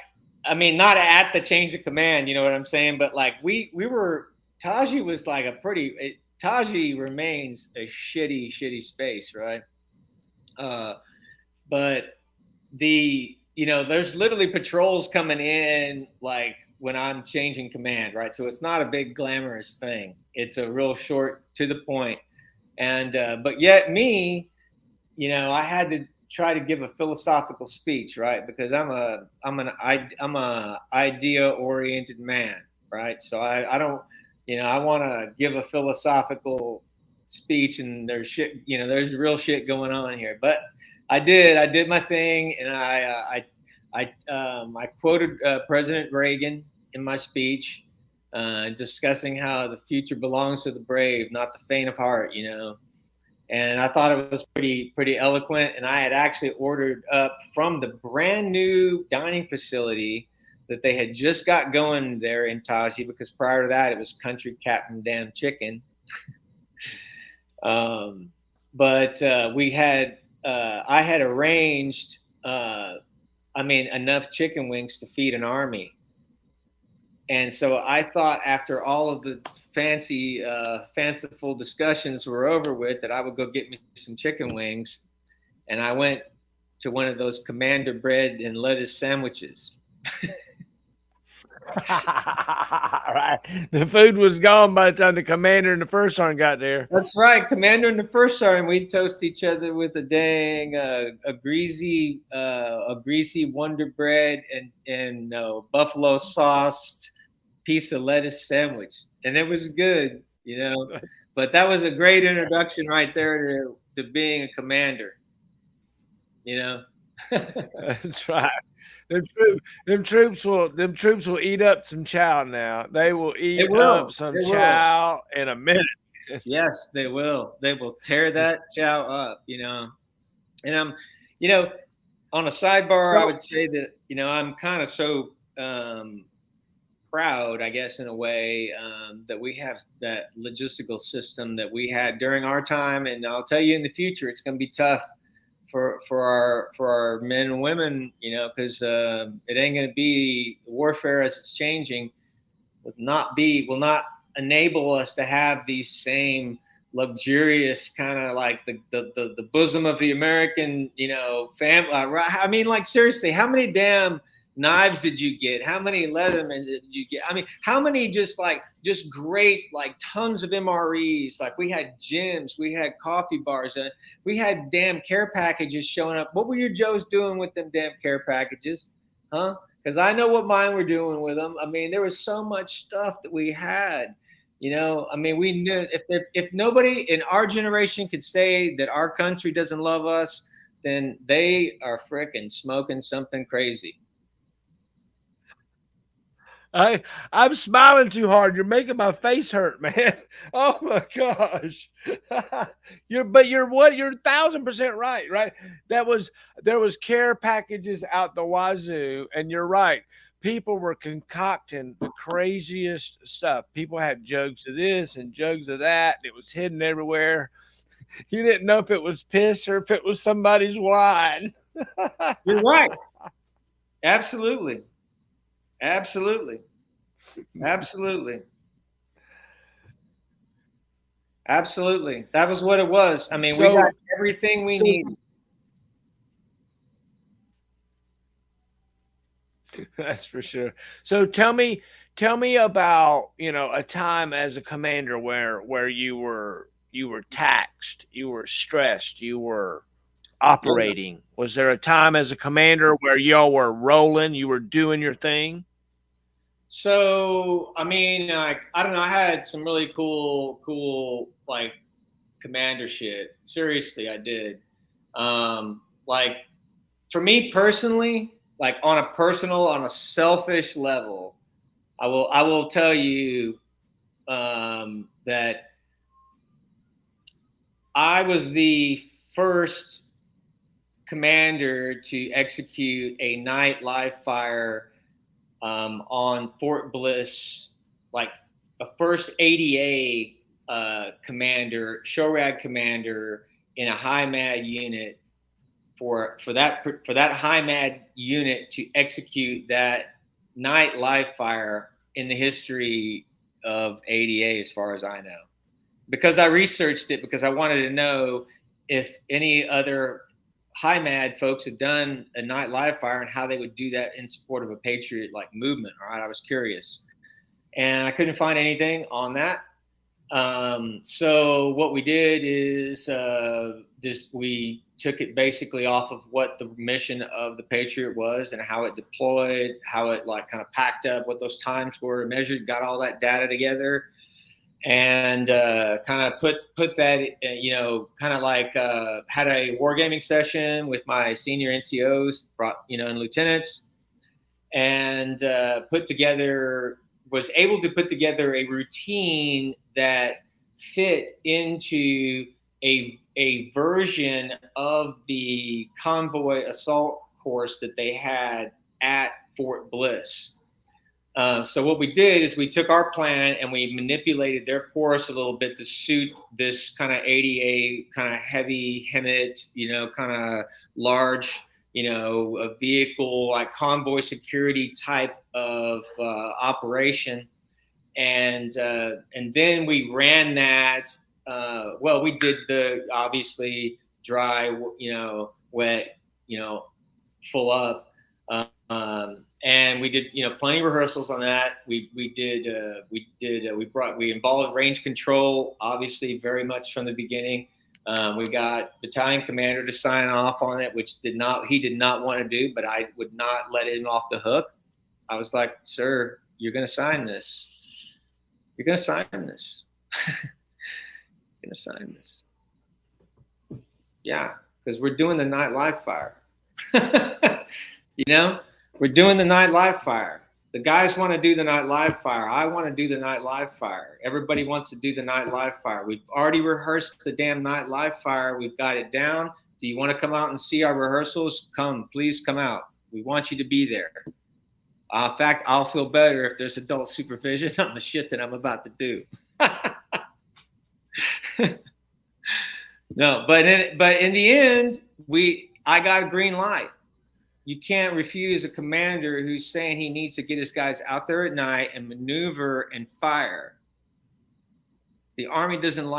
I mean, not at the change of command. You know what I'm saying? But like we were, Taji was like Taji remains a shitty space, right? But there's literally patrols coming in like when I'm changing command, right? So it's not a big glamorous thing. It's a real short to the point. And but yet me, I had to try to give a philosophical speech, right? Because I'm a idea oriented man, right? So I don't, I want to give a philosophical speech, and there's real shit going on here. But I did my thing, and I quoted President Reagan in my speech, discussing how the future belongs to the brave, not the faint of heart. And I thought it was pretty eloquent. And I had actually ordered up from the brand new dining facility that they had just got going there in Taji, because prior to that it was Country Captain Damn Chicken. um, but we had I had arranged, enough chicken wings to feed an army. And so I thought, after all of the fanciful discussions were over with, that I would go get me some chicken wings. And I went to one of those Commander bread and lettuce sandwiches. Right. The food was gone by the time the commander and the first sergeant got there. That's right, Commander and the first sergeant. We'd toast each other with a dang a greasy Wonder Bread and buffalo sauced piece of lettuce sandwich, and it was good, you know. But that was a great introduction right there to being a commander, you know. That's right. Them troops will eat up some chow now. They will They eat up will. some They will. chow in a minute. Yes, they will. They will tear that chow up, you know. And you know, on a sidebar, I So would say that, I'm kind of so proud, I guess, in a way, that we have that logistical system that we had during our time, and I'll tell you, in the future, it's going to be tough for our men and women, because it ain't going to be warfare as it's changing. Will not enable us to have these same luxurious kind of like the bosom of the American, family. I mean, like, seriously, how many damn knives did you get? How many Leathermans did you get? I mean, how many just great, like, tons of MREs? Like, we had gyms, we had coffee bars, we had damn care packages showing up. What were your Joes doing with them damn care packages, huh? Because I know what mine were doing with them. I mean, there was so much stuff that we had. I mean, we knew, if nobody in our generation could say that our country doesn't love us, then they are fricking smoking something crazy. I I'm smiling too hard. You're making my face hurt, man. Oh my gosh. You're 1,000% right, right? That was There was care packages out the wazoo, and you're right. People were concocting the craziest stuff. People had jugs of this and jugs of that. And it was hidden everywhere. You didn't know if it was piss or if it was somebody's wine. You're right. Absolutely. Absolutely. Absolutely. Absolutely. That was what it was. I mean, we got So everything we so needed. That's for sure. So tell me about, a time as a commander where you were taxed, you were stressed, you were Yeah. operating. Was there a time as a commander where y'all were rolling, you were doing your thing? So, I mean, I don't know. I had some really cool, like, commander shit. Seriously, I did. Like, for me personally, like, on a selfish level, I will tell you, that I was the first commander to execute a night live fire, on Fort Bliss, like a first ADA commander, SHORAD commander in a high MAD unit, for that high MAD unit to execute that night live fire in the history of ADA, as far as I know, because I researched it, because I wanted to know if any other high mad folks had done a night live fire and how they would do that in support of a patriot like movement. All right, I was curious, and I couldn't find anything on that. So what we did is, just we took it basically off of what the mission of the Patriot was and how it deployed, how it, like, kind of packed up, what those times were measured, got all that data together, and kind of put that, kind of like, had a wargaming session with my senior NCOs, and lieutenants, and was able to put together a routine that fit into a version of the convoy assault course that they had at Fort Bliss. So what we did is we took our plan and we manipulated their course a little bit to suit this kind of ADA, kind of heavy HEMTT, kind of large, a vehicle like convoy security type of operation. And then we ran that. Well, we did the obviously dry, wet, full up. And we did plenty of rehearsals on that. We involved range control obviously very much from the beginning. We got battalion commander to sign off on it, which he did not want to do, but I would not let him off the hook. I was like, sir, you're going to sign this. You're going to sign this. You're going to sign this. Yeah, because we're doing the night live fire. We're doing the night live fire. The guys want to do the night live fire. I want to do the night live fire. Everybody wants to do the night live fire. We've already rehearsed the damn night live fire. We've got it down. Do you want to come out and see our rehearsals? Please come out. We want you to be there. In fact, I'll feel better if there's adult supervision on the shit that I'm about to do. No, but in the end, I got a green light. You can't refuse a commander who's saying he needs to get his guys out there at night and maneuver and fire. The Army doesn't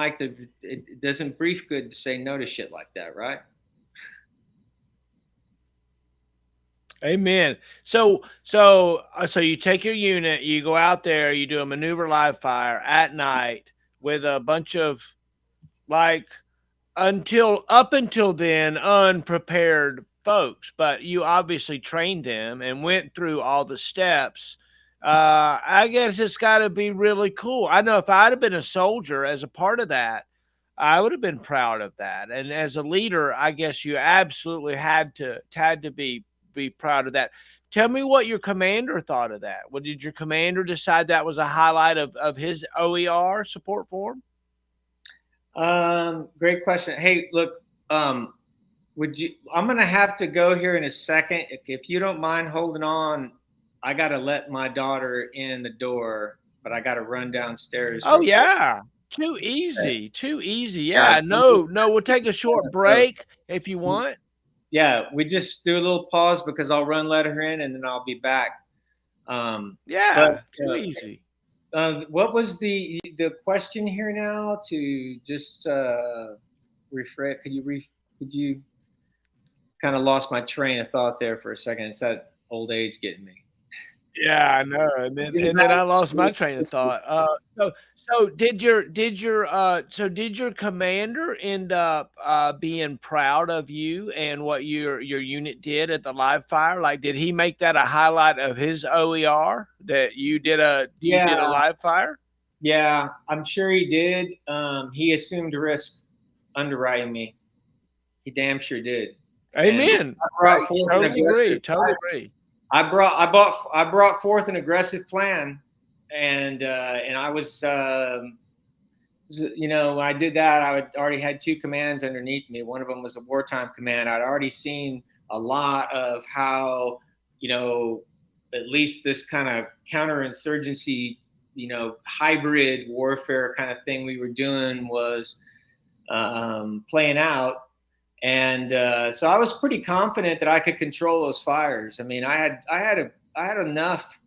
it doesn't brief good to say no to shit like that, right? Amen. So you take your unit, you go out there, you do a maneuver live fire at night with a bunch of like up until then unprepared folks, but you obviously trained them and went through all the steps. I guess it's got to be really cool. I know if I'd have been a soldier as a part of that, I would have been proud of that. And as a leader, I guess you absolutely had to be proud of that. Tell me what your commander thought of that. What did your commander decide that was a highlight of his OER support form? Great question. Hey, look, I'm going to have to go here in a second. If you don't mind holding on, I got to let my daughter in the door, but I got to run downstairs. Oh, yeah. Too easy. Too easy. Yeah. No, we'll take a short break if you want. Yeah. We just do a little pause because I'll let her in and then I'll be back. Yeah. Too easy. What was the question here now? To just rephrase, could you kind of lost my train of thought there for a second? It's that old age getting me. Yeah, I know. And then I lost my train of thought. So did your commander end up being proud of you and what your unit did at the live fire? Like, did he make that a highlight of his OER that you did a live fire? Yeah, I'm sure he did. He assumed risk underwriting me. He damn sure did. Amen. Totally agree. I brought forth an aggressive plan, and I was, I did that. I already had two commands underneath me. One of them was a wartime command. I'd already seen a lot of how, at least this kind of counterinsurgency, hybrid warfare kind of thing we were doing was playing out. And so I was pretty confident that I could control those fires. I mean, I had enough,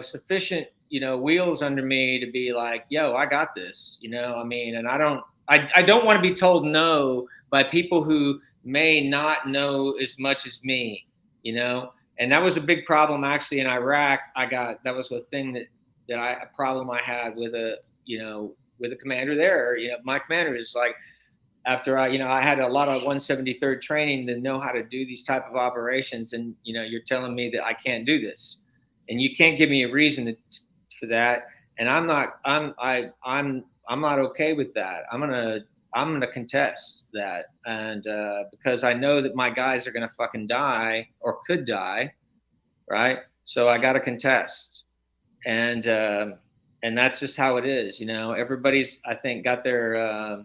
sufficient, wheels under me to be like, yo, I got this, I mean, and I don't want to be told no by people who may not know as much as me, and that was a big problem actually in Iraq. That was a thing a problem I had with a commander there. My commander is like, after I had a lot of 173rd training to know how to do these type of operations, and you're telling me that I can't do this, and you can't give me a reason for that, and I'm not okay with that. I'm gonna contest that, and because I know that my guys are gonna fucking die or could die, right? So I got to contest, and that's just how it is. Everybody's I think got their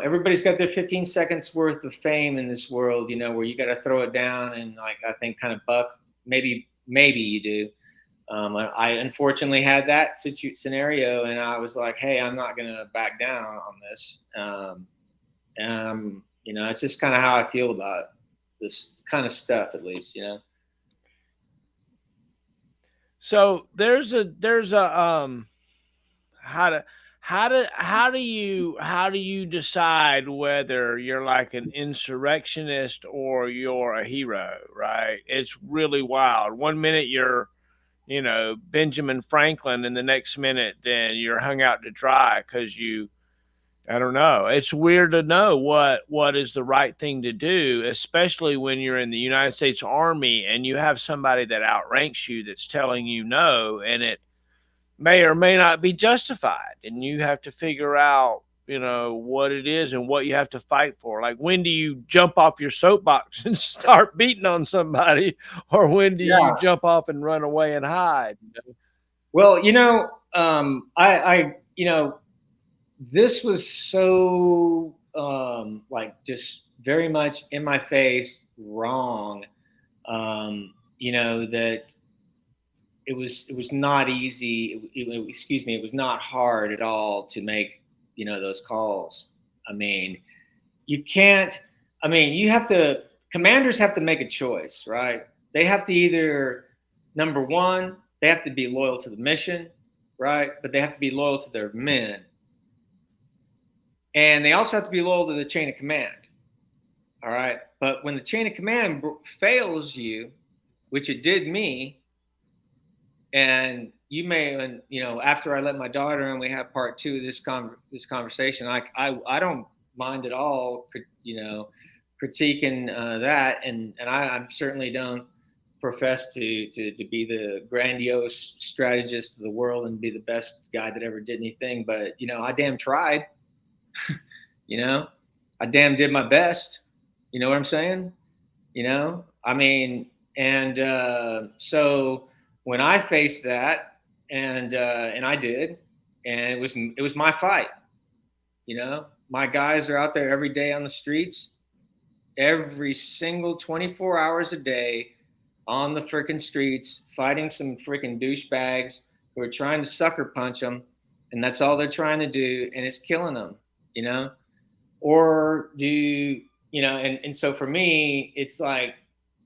everybody's got their 15 seconds worth of fame in this world, where you got to throw it down and like, I think kind of buck, maybe you do. I unfortunately had that scenario, and I was like, "Hey, I'm not going to back down on this." It's just kind of how I feel about this kind of stuff, at least. So there's a how to how do you decide whether you're like an insurrectionist or you're a hero, right? It's really wild. One minute you're, Benjamin Franklin, and the next minute then you're hung out to dry because I don't know. It's weird to know what is the right thing to do, especially when you're in the United States Army and you have somebody that outranks you that's telling you no, and it may or may not be justified, and you have to figure out, what it is and what you have to fight for. Like, when do you jump off your soapbox and start beating on somebody, or when do you Yeah. jump off and run away and hide? Well, this was so like just very much in my face wrong. That it was not easy. Excuse me, it was not hard at all to make those calls. I mean, you can't. I mean, you have to. Commanders have to make a choice, right? They have to either number one, they have to be loyal to the mission, right? But they have to be loyal to their men, and they also have to be loyal to the chain of command. All right. But when the chain of command fails you, which it did me, and you may, and after I let my daughter and we have part two of this conversation, I don't mind at all, critiquing that, and I certainly don't profess to be the grandiose strategist of the world and be the best guy that ever did anything, but I damn tried. you know, I damn did my best. You know what I'm saying? I mean, and so when I faced that, and I did, and it was my fight. My guys are out there every day on the streets, every single 24 hours a day, on the freaking streets, fighting some freaking douchebags who are trying to sucker punch them, and that's all they're trying to do, and it's killing them. You know, or do and so for me it's like,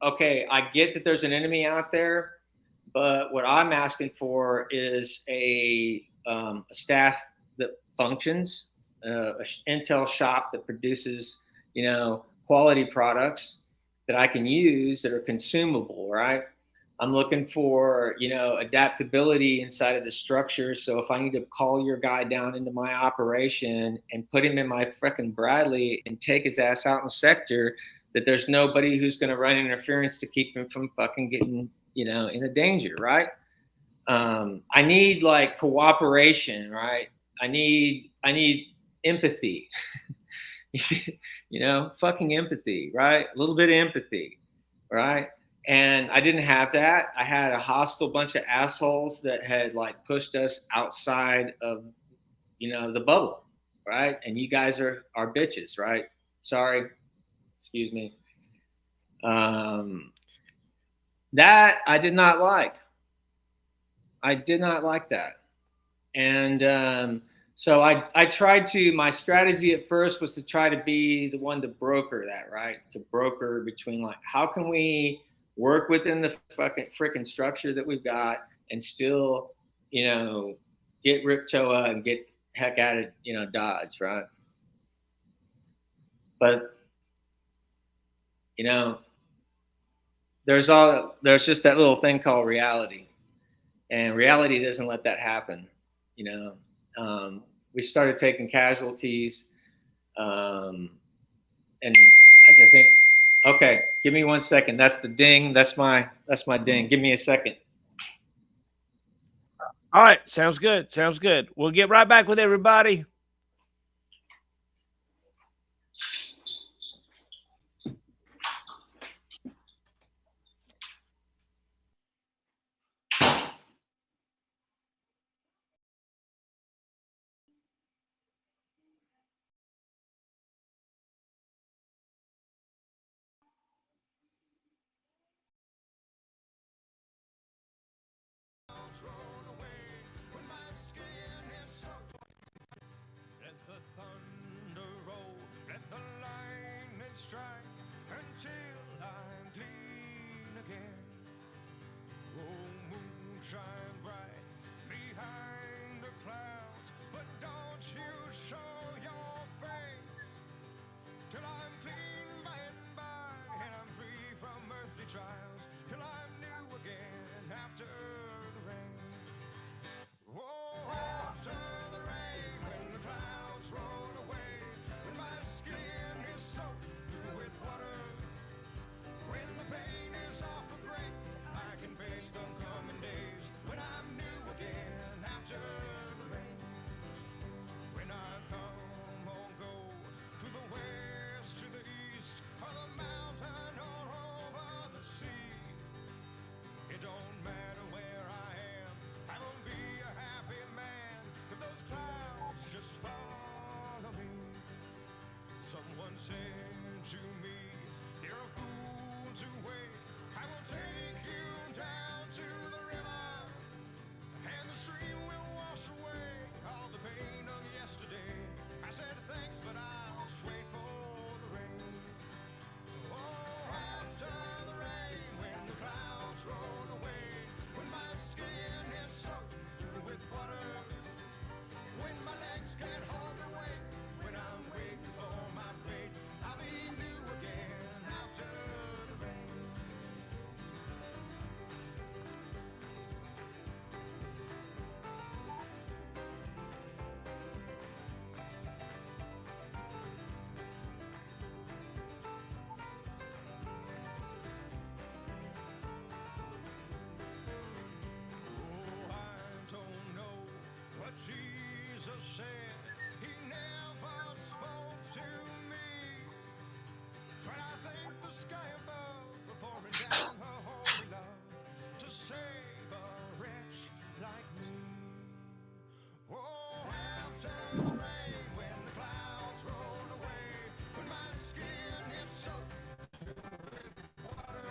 okay, I get that there's an enemy out there, but what I'm asking for is a staff that functions, a intel shop that produces quality products that I can use that are consumable, right? I'm looking for, adaptability inside of the structure. So if I need to call your guy down into my operation and put him in my freaking Bradley and take his ass out in the sector, that there's nobody who's going to run interference to keep him from fucking getting, in a danger, right? I need like cooperation, right? I need empathy. Fucking empathy, right? A little bit of empathy, right? And I didn't have that. I had a hostile bunch of assholes that had like pushed us outside of, the bubble, right? And you guys are bitches, right? Sorry, excuse me. Um, that I did not like. I did not like that. And so I tried to, my strategy at first was to try to be the one to broker that, right? To broker between, like, how can we work within the fucking freaking structure that we've got and still, get Riptoa and get heck at it, Dodge, right? But, you know, there's just that little thing called reality. And reality doesn't let that happen. You know, we started taking casualties, and I can think, okay, give me 1 second. That's the ding. That's my ding. Give me a second. All right, sounds good. Sounds good. We'll get right back with everybody. said to me, "You're a fool to wait. I will take you down to the river, and the stream will wash away all the pain of yesterday." I said thanks, but I'll just wait for the rain. Oh, after the rain, when the clouds roll away, when my skin is soaked through with water, when my legs can't hold the weight, when I'm waiting for my fate, I'll be new again after the rain. Oh, I don't know what Jesus said. He never spoke to me. But I thank the sky above for pouring down her holy love to save a wretch like me. Oh, after the rain, when the clouds roll away, when my skin is soaked with water,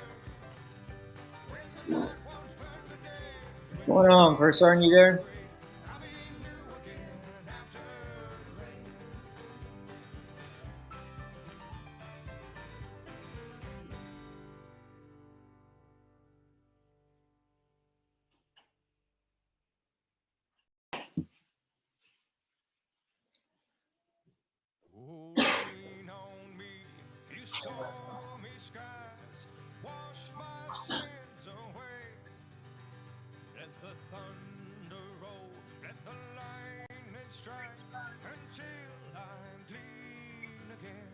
when the night won't turn to day, What's when the going on, pain is Person? You awful there? great, I'll be new again after the rain. Oh, rain on me, you stormy skies, wash my sins away. Let the thunder roll, let the lightning strike, until I'm clean again.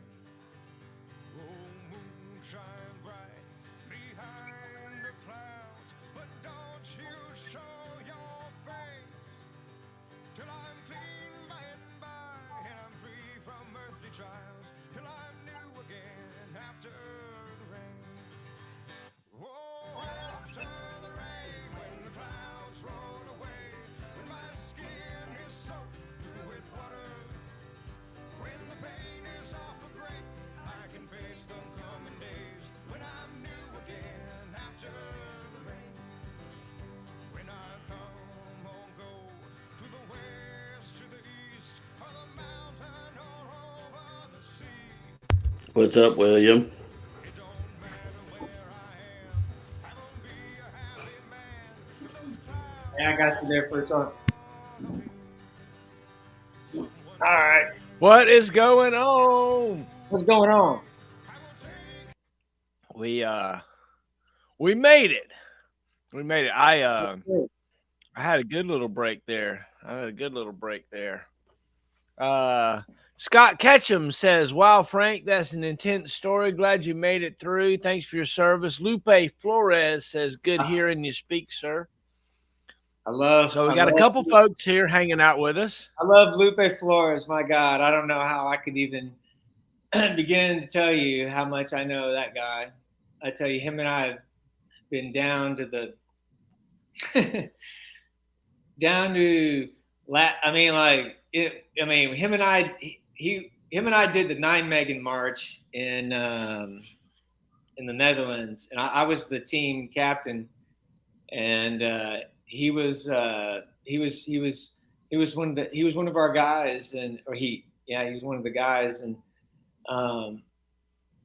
Oh, moonshine bright behind the clouds, but don't you show your face till I'm clean by and by, and I'm free from earthly trials, till I'm new again after the rain. Oh, after the rain, when the clouds roll away, when my skin is soaked through with water, when the pain is awful great, I can face the coming days, when I'm new again after the rain. When I come or go to the west, to the east, or the mountain or over the sea, What's up, William? it don't matter where I am, I won't be a happy man if those Yeah, I clouds got you don't there, Person. follow me. Someone All told right. me What you're is a going on? fool What's to going on? wait. I will take We made it. We made it. I had a good little break there. Uh Scott Ketchum says, "Wow, Frank, that's an intense story. Glad you made it through. Thanks for your service." Lupe Flores says, "Good hearing you speak, sir." I love, So we I got a love, couple folks here hanging out with us. I love Lupe Flores. My God, I don't know how I could even begin to tell you how much I know that guy. I tell you, him and I have been down to the down to I mean, like it. I mean, him and I, him and I did the 9 Megan March in the Netherlands, and I was the team captain, and he was one of our guys, and or he was one of the guys, and um,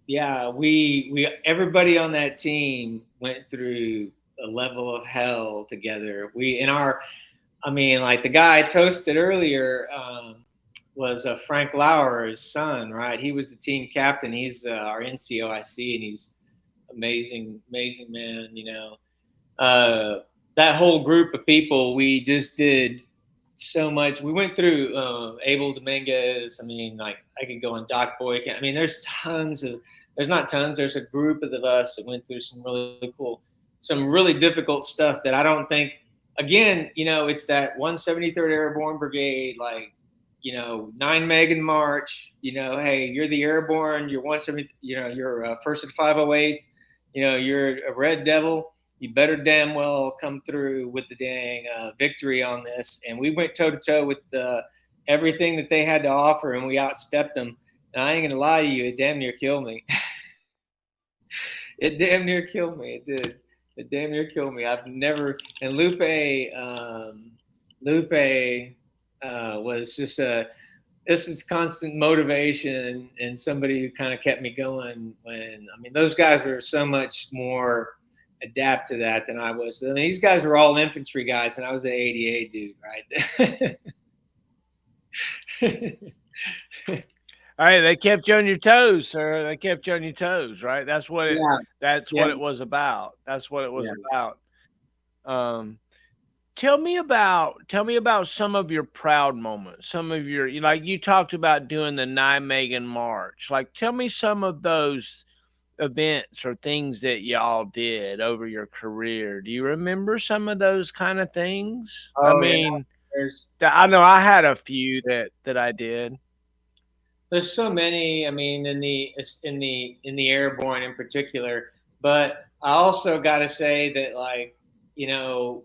yeah, we everybody on that team went through a level of hell together. We in our I mean, like the guy I toasted earlier was Frank Lauer's son, right? He was the team captain. He's our NCOIC, and he's amazing, amazing man. That whole group of people, we just did so much. We went through Abel Dominguez. I mean, like I could go on Doc Boykin. I mean, there's not tons. There's a group of us that went through some really difficult stuff that I don't think. Again, it's that 173rd Airborne Brigade, like 9 Megan March. Hey, you're the Airborne. You're 170. You're first at 508th. You're a Red Devil. You better damn well come through with the dang victory on this. And we went toe to toe with everything that they had to offer, and we outstepped them. And I ain't gonna lie to you, it damn near killed me. It damn near killed me. It did. It damn near killed me. I've never and Lupe was just a this is constant motivation and somebody who kind of kept me going when I mean those guys were so much more adapt to that than I was. I mean, these guys were all infantry guys and I was an 88 dude, right? All right, they kept you on your toes, sir. They kept you on your toes, right? That's what it. Yeah. That's Yeah. what it was about. That's what it was Yeah. about. Um, tell me about some of your proud moments. Some of your like you talked about doing the Nijmegen March. Like, tell me some of those events or things that y'all did over your career. Do you remember some of those kind of things? I Oh yeah. mean, There's I know I had a few that I did. there's so many. I mean, in the airborne in particular, but I also got to say that like you know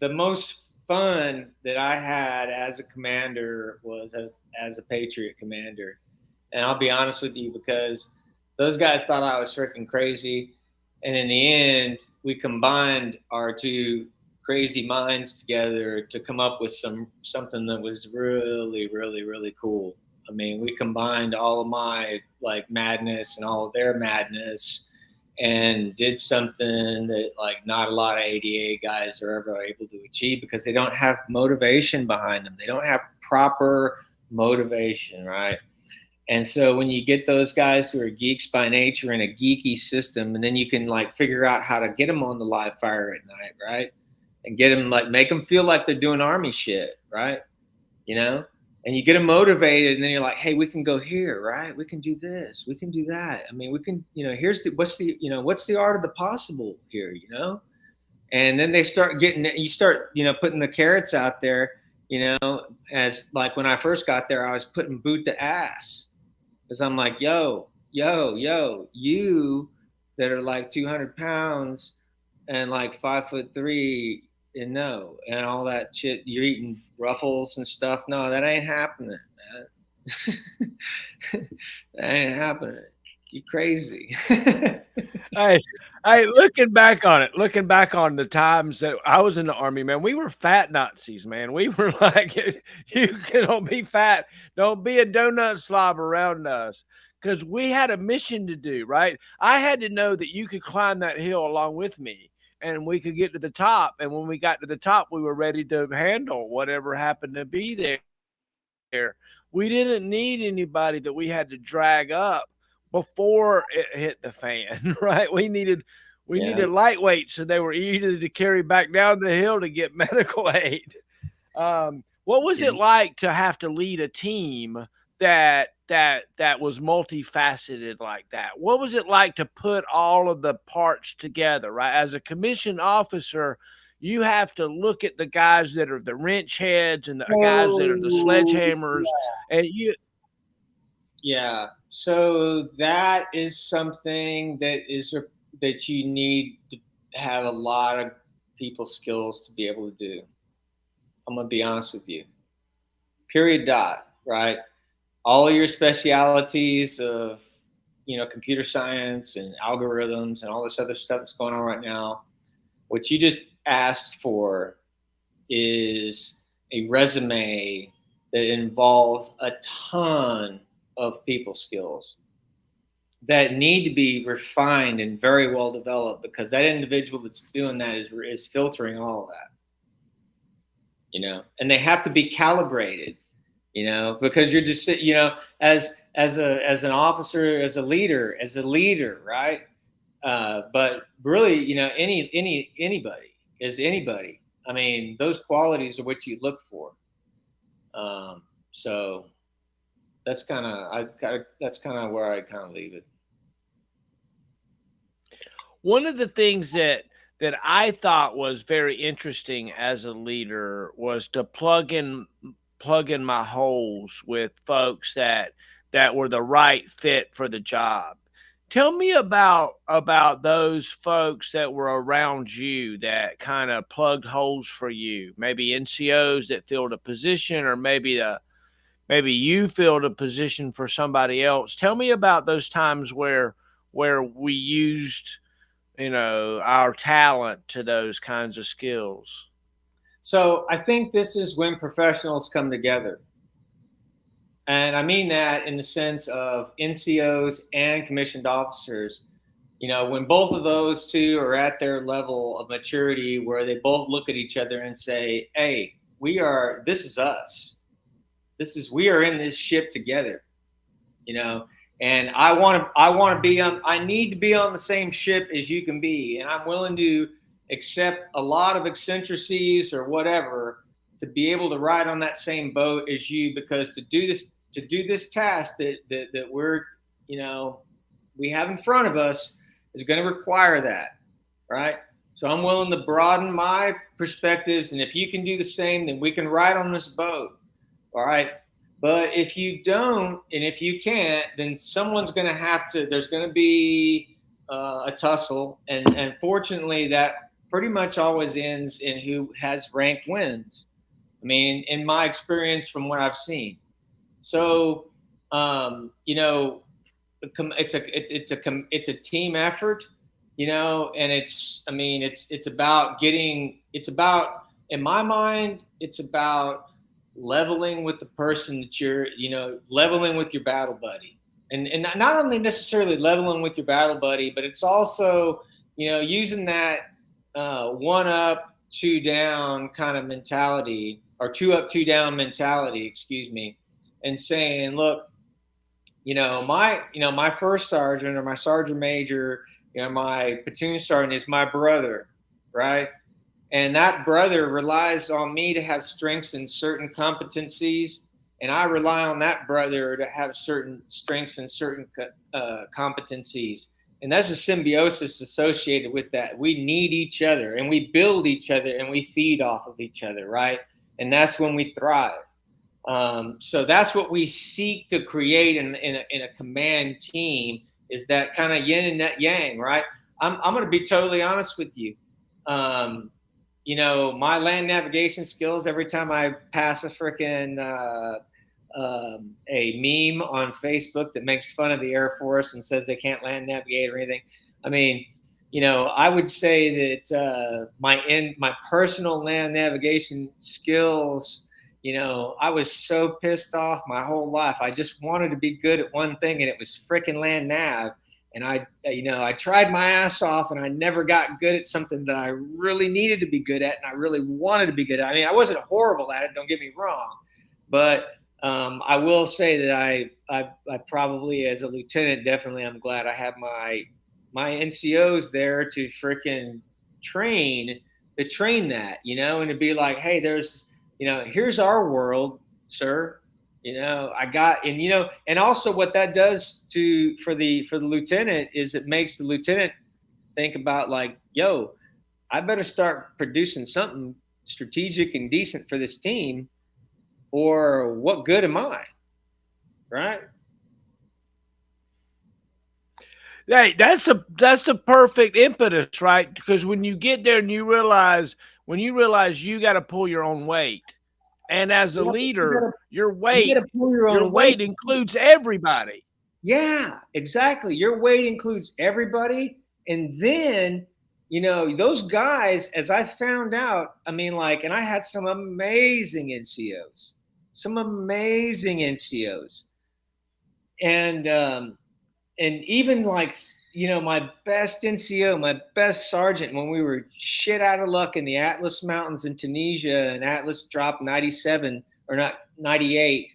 the most fun that I had as a commander was as a Patriot commander, and I'll be honest with you because those guys thought I was freaking crazy, and in the end, we combined our two crazy minds together to come up with something that was really, really, really cool. I mean, we combined all of my like madness and all of their madness and did something that like not a lot of ADA guys are ever able to achieve because they don't have motivation behind them. They don't have proper motivation, right? And so when you get those guys who are geeks by nature in a geeky system, and then you can like figure out how to get them on the live fire at night, right? And get them like make them feel like they're doing army shit, right? You know, and you get them motivated, and then you're like, hey, we can go here, right? We can do this, we can do that. I mean, we can, here's what's the art of the possible here, and then they start getting you start putting the carrots out there, as like when I first got there, I was putting boot to ass because I'm like, yo, you that are like 200 pounds and like 5'3" and no, and all that shit. You're eating ruffles and stuff. No, that ain't happening, man. That ain't happening. You crazy. Hey, looking back on the times that I was in the army, man, we were fat Nazis, man. We were like, you don't be fat, don't be a donut slob around us, because we had a mission to do, right? I had to know that you could climb that hill along with me, and we could get to the top. And when we got to the top, we were ready to handle whatever happened to be there. We didn't need anybody that we had to drag up before it hit the fan, right? We Yeah. needed lightweight so they were easy to carry back down the hill to get medical aid. What was it like to have to lead a team that was multifaceted like that? What was it like to put all of the parts together, right? As a commissioned officer, you have to look at the guys that are the wrench heads and the guys that are the sledgehammers, and you. Yeah. So that is something that you need to have a lot of people skills to be able to do. I'm gonna be honest with you. Period. Dot. Right. All of your specialities of computer science and algorithms and all this other stuff that's going on right now. What you just asked for is a resume that involves a ton of people skills that need to be refined and very well developed because that individual that's doing that is filtering all of that, and they have to be calibrated, because you're just, as an officer, as a leader, right? But really, anybody is anybody. I mean, those qualities are what you look for. So that's kind of where I kind of leave it. One of the things that I thought was very interesting as a leader was to plug in my holes with folks that were the right fit for the job. Tell me about those folks that were around you that kind of plugged holes for you. Maybe NCOs that filled a position, or maybe maybe you filled a position for somebody else. Tell me about those times where we used, our talent to those kinds of skills. So I think this is when professionals come together. And I mean that in the sense of NCOs and commissioned officers. When both of those two are at their level of maturity where they both look at each other and say, hey, this is us. We are in this ship together, and I need to be on the same ship as you can be. And I'm willing to accept a lot of eccentricities or whatever to be able to ride on that same boat as you, because to do this task that we're, we have in front of us is going to require that, right? So I'm willing to broaden my perspectives, and if you can do the same, then we can ride on this boat, all right? But if you don't, and if you can't, then someone's going to have to. There's going to be a tussle, and fortunately, that pretty much always ends in who has rank wins. I mean, in my experience, from what I've seen. So, it's a team effort, and it's about, in my mind, it's about leveling with the person that you're, leveling with your battle buddy, and not only necessarily leveling with your battle buddy, but it's also, using that one up, two down kind of mentality, or two up, two down mentality, excuse me, and saying, look, my first sergeant or my sergeant major, my platoon sergeant is my brother, right? And that brother relies on me to have strengths in certain competencies, and I rely on that brother to have certain strengths in certain competencies. And there's a symbiosis associated with that. We need each other, and we build each other, and we feed off of each other, right? And that's when we thrive. So that's what we seek to create in a command team, is that kind of yin and that yang, right? I'm going to be totally honest with you. My land navigation skills, every time I pass a freaking a meme on Facebook that makes fun of the Air Force and says they can't land navigate or anything. I mean, I would say that my personal land navigation skills, I was so pissed off my whole life. I just wanted to be good at one thing, and it was freaking land nav. And I tried my ass off, and I never got good at something that I really needed to be good at, and I really wanted to be good at. I mean, I wasn't horrible at it, don't get me wrong, but I will say that I probably, as a lieutenant, definitely, I'm glad I have my NCOs there to freaking train that, and to be like, hey, here's our world, sir. I got, and also what that does for the lieutenant is it makes the lieutenant think about, like, yo, I better start producing something strategic and decent for this team, or what good am I? Right? Hey, that's the perfect impetus, right? Because when you get there and you realize you got to pull your own weight, and as a leader, your weight includes everybody. Yeah, exactly. Your weight includes everybody, and then those guys, as I found out, I mean, like, and I had some amazing NCOs, and even, like, my best NCO, my best sergeant, when we were shit out of luck in the Atlas Mountains in Tunisia, and Atlas dropped 97 or not 98.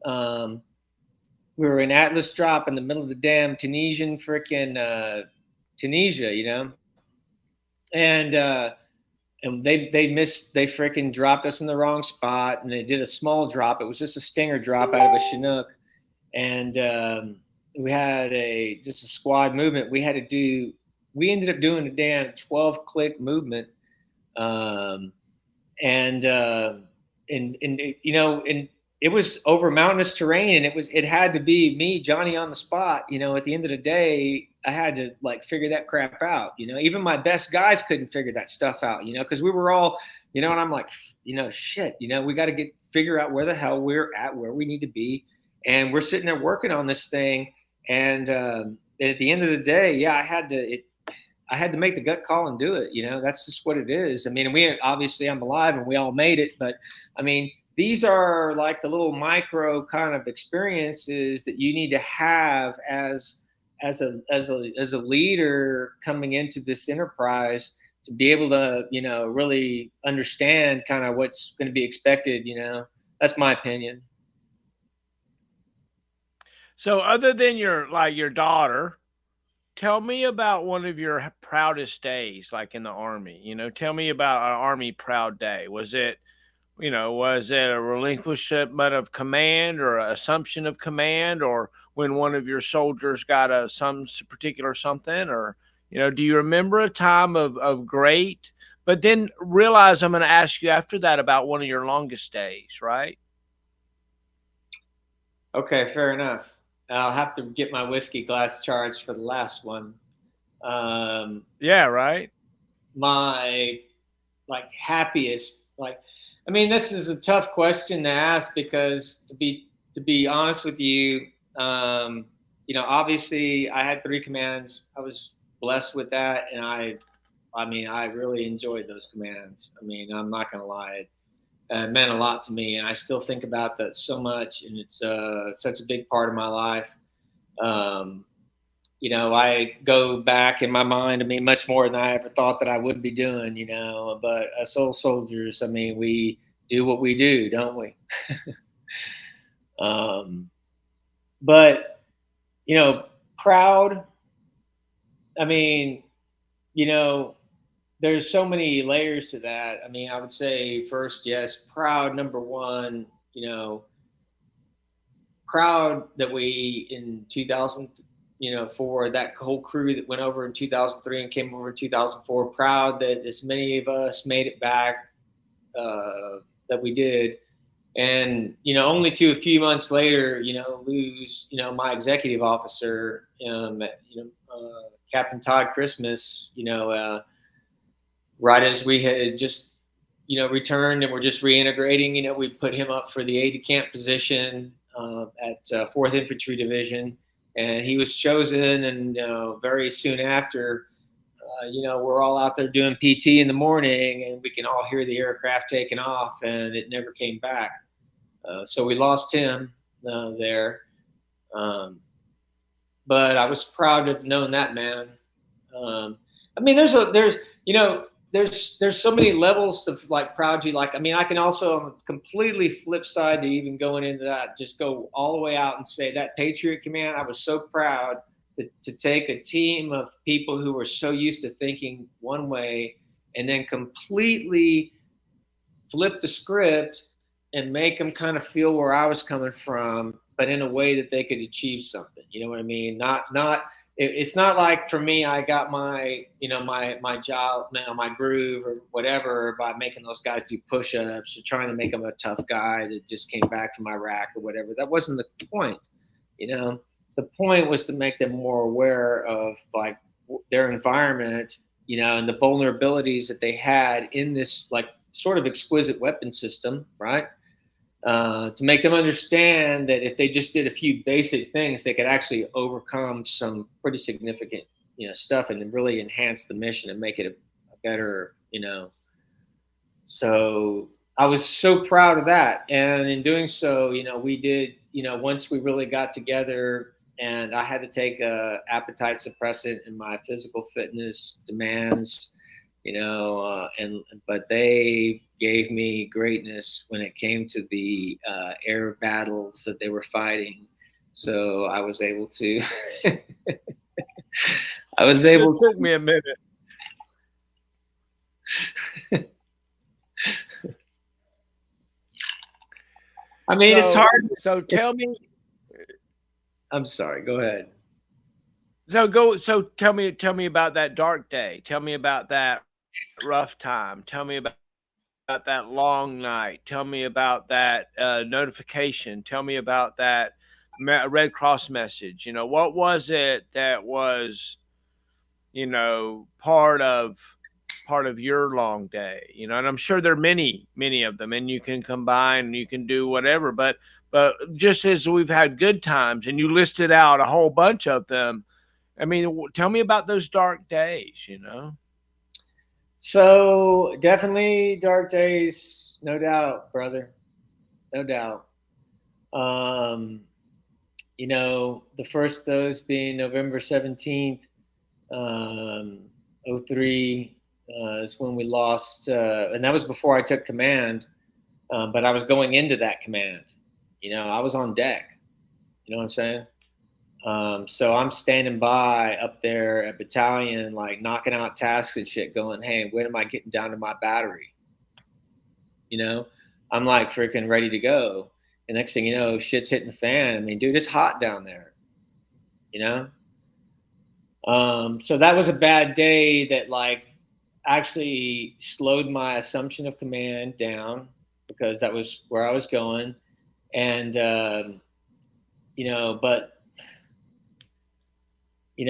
We were in Atlas drop in the middle of the damn Tunisian freaking Tunisia, and they freaking dropped us in the wrong spot, and they did a small drop. It was just a stinger drop out of a Chinook, and we had just a squad movement. We ended up doing a damn 12-click movement, and it was over mountainous terrain, and it had to be me, Johnny, on the spot. At the end of the day, I had to like figure that crap out. Even my best guys couldn't figure that stuff out. Because we were all, and I'm like, shit. We got to figure out where the hell we're at, where we need to be, and we're sitting there working on this thing. And at the end of the day, yeah, I had to make the gut call and do it. That's just what it is. I mean, I'm alive and we all made it, but I mean, these are like the little micro kind of experiences that you need to have as a leader coming into this enterprise to be able to, really understand kind of what's going to be expected. That's my opinion. So other than your daughter, tell me about one of your proudest days, like in the Army. Tell me about an Army proud day. Was it a relinquishment of command or an assumption of command, or when one of your soldiers got some particular something, or do you remember a time of great? But then realize I'm going to ask you after that about one of your longest days, right? Okay, fair enough. I'll have to get my whiskey glass charged for the last one. Yeah, right. My like happiest, like, I mean, this is a tough question to ask because to be honest with you, obviously I had 3 commands. I was blessed with that, and I mean, I really enjoyed those commands. I mean, I'm not gonna lie. It meant a lot to me, and I still think about that so much, and it's such a big part of my life. Um, I go back in my mind, I mean, much more than I ever thought that I would be doing, but us old soldiers, I mean, we do what we do, don't we? um, but, proud, I mean, you know, there's so many layers to that. I mean, I would say first, yes, proud, number one, proud that we in 2000, for that whole crew that went over in 2003 and came over in 2004, proud that as many of us made it back that we did. And, only to a few months later, lose, my executive officer, Captain Todd Christmas, right as we had just, returned and we're just reintegrating, we put him up for the aide-de-camp position at 4th Infantry Division. And he was chosen, and very soon after, we're all out there doing PT in the morning, and we can all hear the aircraft taking off, and it never came back. So we lost him there. But I was proud to have known that man. I mean, there's so many levels of like proud you. Like, I mean, I can also on a completely flip side to even going into that, just go all the way out and say that Patriot Command, I was so proud to take a team of people who were so used to thinking one way and then completely flip the script and make them kind of feel where I was coming from, but in a way that they could achieve something. You know what I mean? It's not like for me, I got my, my job, my groove or whatever by making those guys do push-ups or trying to make them a tough guy that just came back from Iraq or whatever. That wasn't the point. The point was to make them more aware of like their environment, and the vulnerabilities that they had in this like sort of exquisite weapon system, right? To make them understand that if they just did a few basic things, they could actually overcome some pretty significant, stuff and really enhance the mission and make it a better, So I was so proud of that. And in doing so, we did, once we really got together and I had to take a appetite suppressant in my physical fitness demands, but they gave me greatness when it came to the air battles that they were fighting. So I was able to. It took me a minute. I mean, it's hard. So tell me. I'm sorry. Go ahead. So tell me about that dark day. Tell me about that rough time. Tell me about about that long night. Tell me about that notification. Tell me about that Red Cross message. What was it that was, part of your long day? And I'm sure there are many of them, and you can combine and you can do whatever. But just as we've had good times, and you listed out a whole bunch of them, I mean, tell me about those dark days. So definitely dark days, no doubt, brother, no doubt. Um, the first of those being November 17th, um, 03, is when we lost, and that was before I took command, but I was going into that command. I was on deck. You know what I'm saying? So I'm standing by up there at battalion, like knocking out tasks and shit, going, hey, when am I getting down to my battery? I'm like freaking ready to go. And next thing you know, shit's hitting the fan. I mean, dude, it's hot down there, you know? So that was a bad day that like actually slowed my assumption of command down because that was where I was going. And, but,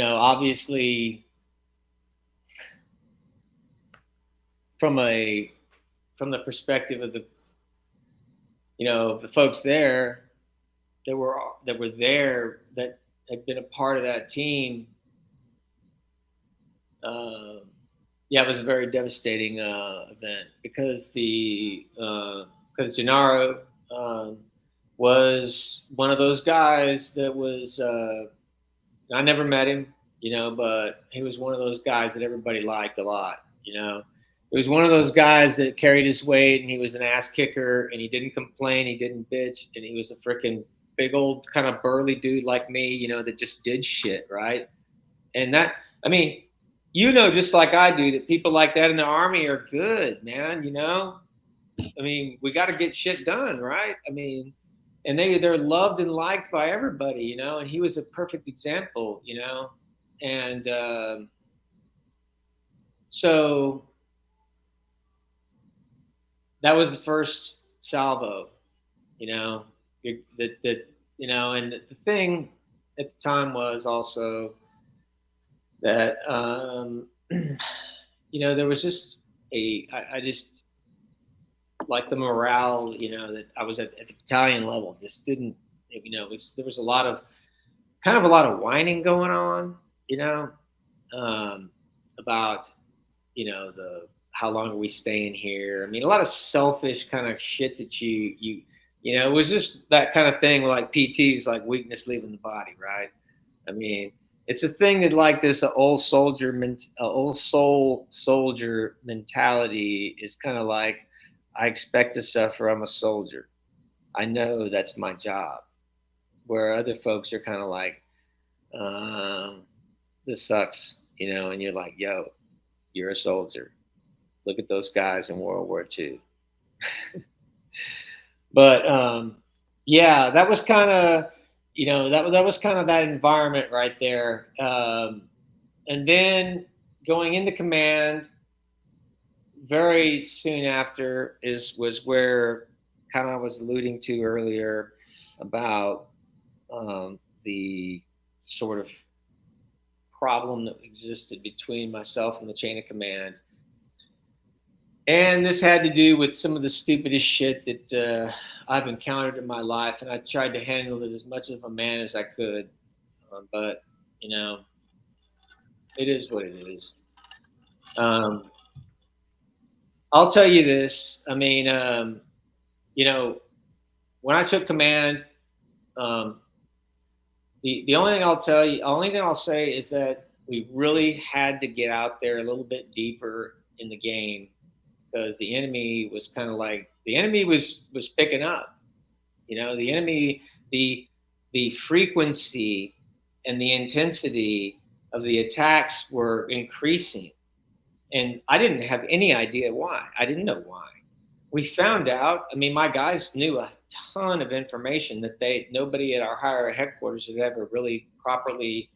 obviously from the perspective of the folks there that were there that had been a part of that team, it was a very devastating event because Gennaro was one of those guys that was I never met him, but he was one of those guys that everybody liked a lot. It was one of those guys that carried his weight, and he was an ass kicker, and he didn't complain, he didn't bitch, and he was a freaking big old kind of burly dude like me, that just did shit, right? And that, I mean, just like I do, that people like that in the Army are good, man. I mean, we got to get shit done, right? I mean, and they're loved and liked by everybody, and he was a perfect example, and so that was the first salvo, and the thing at the time was also that there was just I just like the morale, that I was at the battalion level just didn't, there was a lot of whining going on, about, the how long are we staying here? I mean, a lot of selfish kind of shit that it was just that kind of thing like PTs, like weakness leaving the body, right? I mean, it's a thing that like this old soul soldier mentality is kind of like, I expect to suffer. I'm a soldier. I know that's my job. Where other folks are kind of like, this sucks, and you're like, yo, you're a soldier. Look at those guys in World War II. But that was kind of, that was kind of that environment right there. And then going into command, very soon after was where kind of I was alluding to earlier about the sort of problem that existed between myself and the chain of command. And this had to do with some of the stupidest shit that I've encountered in my life, and I tried to handle it as much of a man as I could. But it is what it is. I'll tell you this. I mean, when I took command, the only thing I'll say is that we really had to get out there a little bit deeper in the game because the enemy was picking up. The enemy, the frequency and the intensity of the attacks were increasing. And I didn't have any idea why. I didn't know why. We found out, I mean, my guys knew a ton of information that nobody at our higher headquarters had ever really properly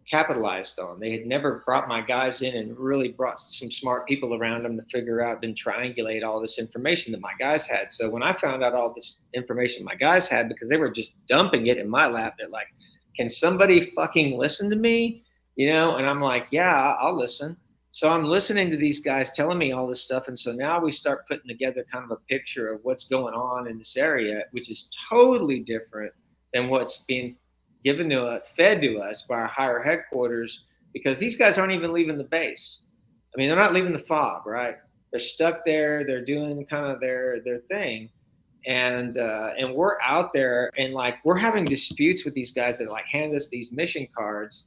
capitalized on. They had never brought my guys in and really brought some smart people around them to figure out and triangulate all this information that my guys had. So when I found out all this information my guys had, because they were just dumping it in my lap, they're like, can somebody fucking listen to me? You know, and I'm like, yeah, I'll listen. So I'm listening to these guys telling me all this stuff. And so now we start putting together kind of a picture of what's going on in this area, which is totally different than what's being given to us, fed to us by our higher headquarters, because these guys aren't even leaving the base. I mean, they're not leaving the fob, right? They're stuck there. They're doing kind of their thing. And we're out there and like we're having disputes with these guys that like hand us these mission cards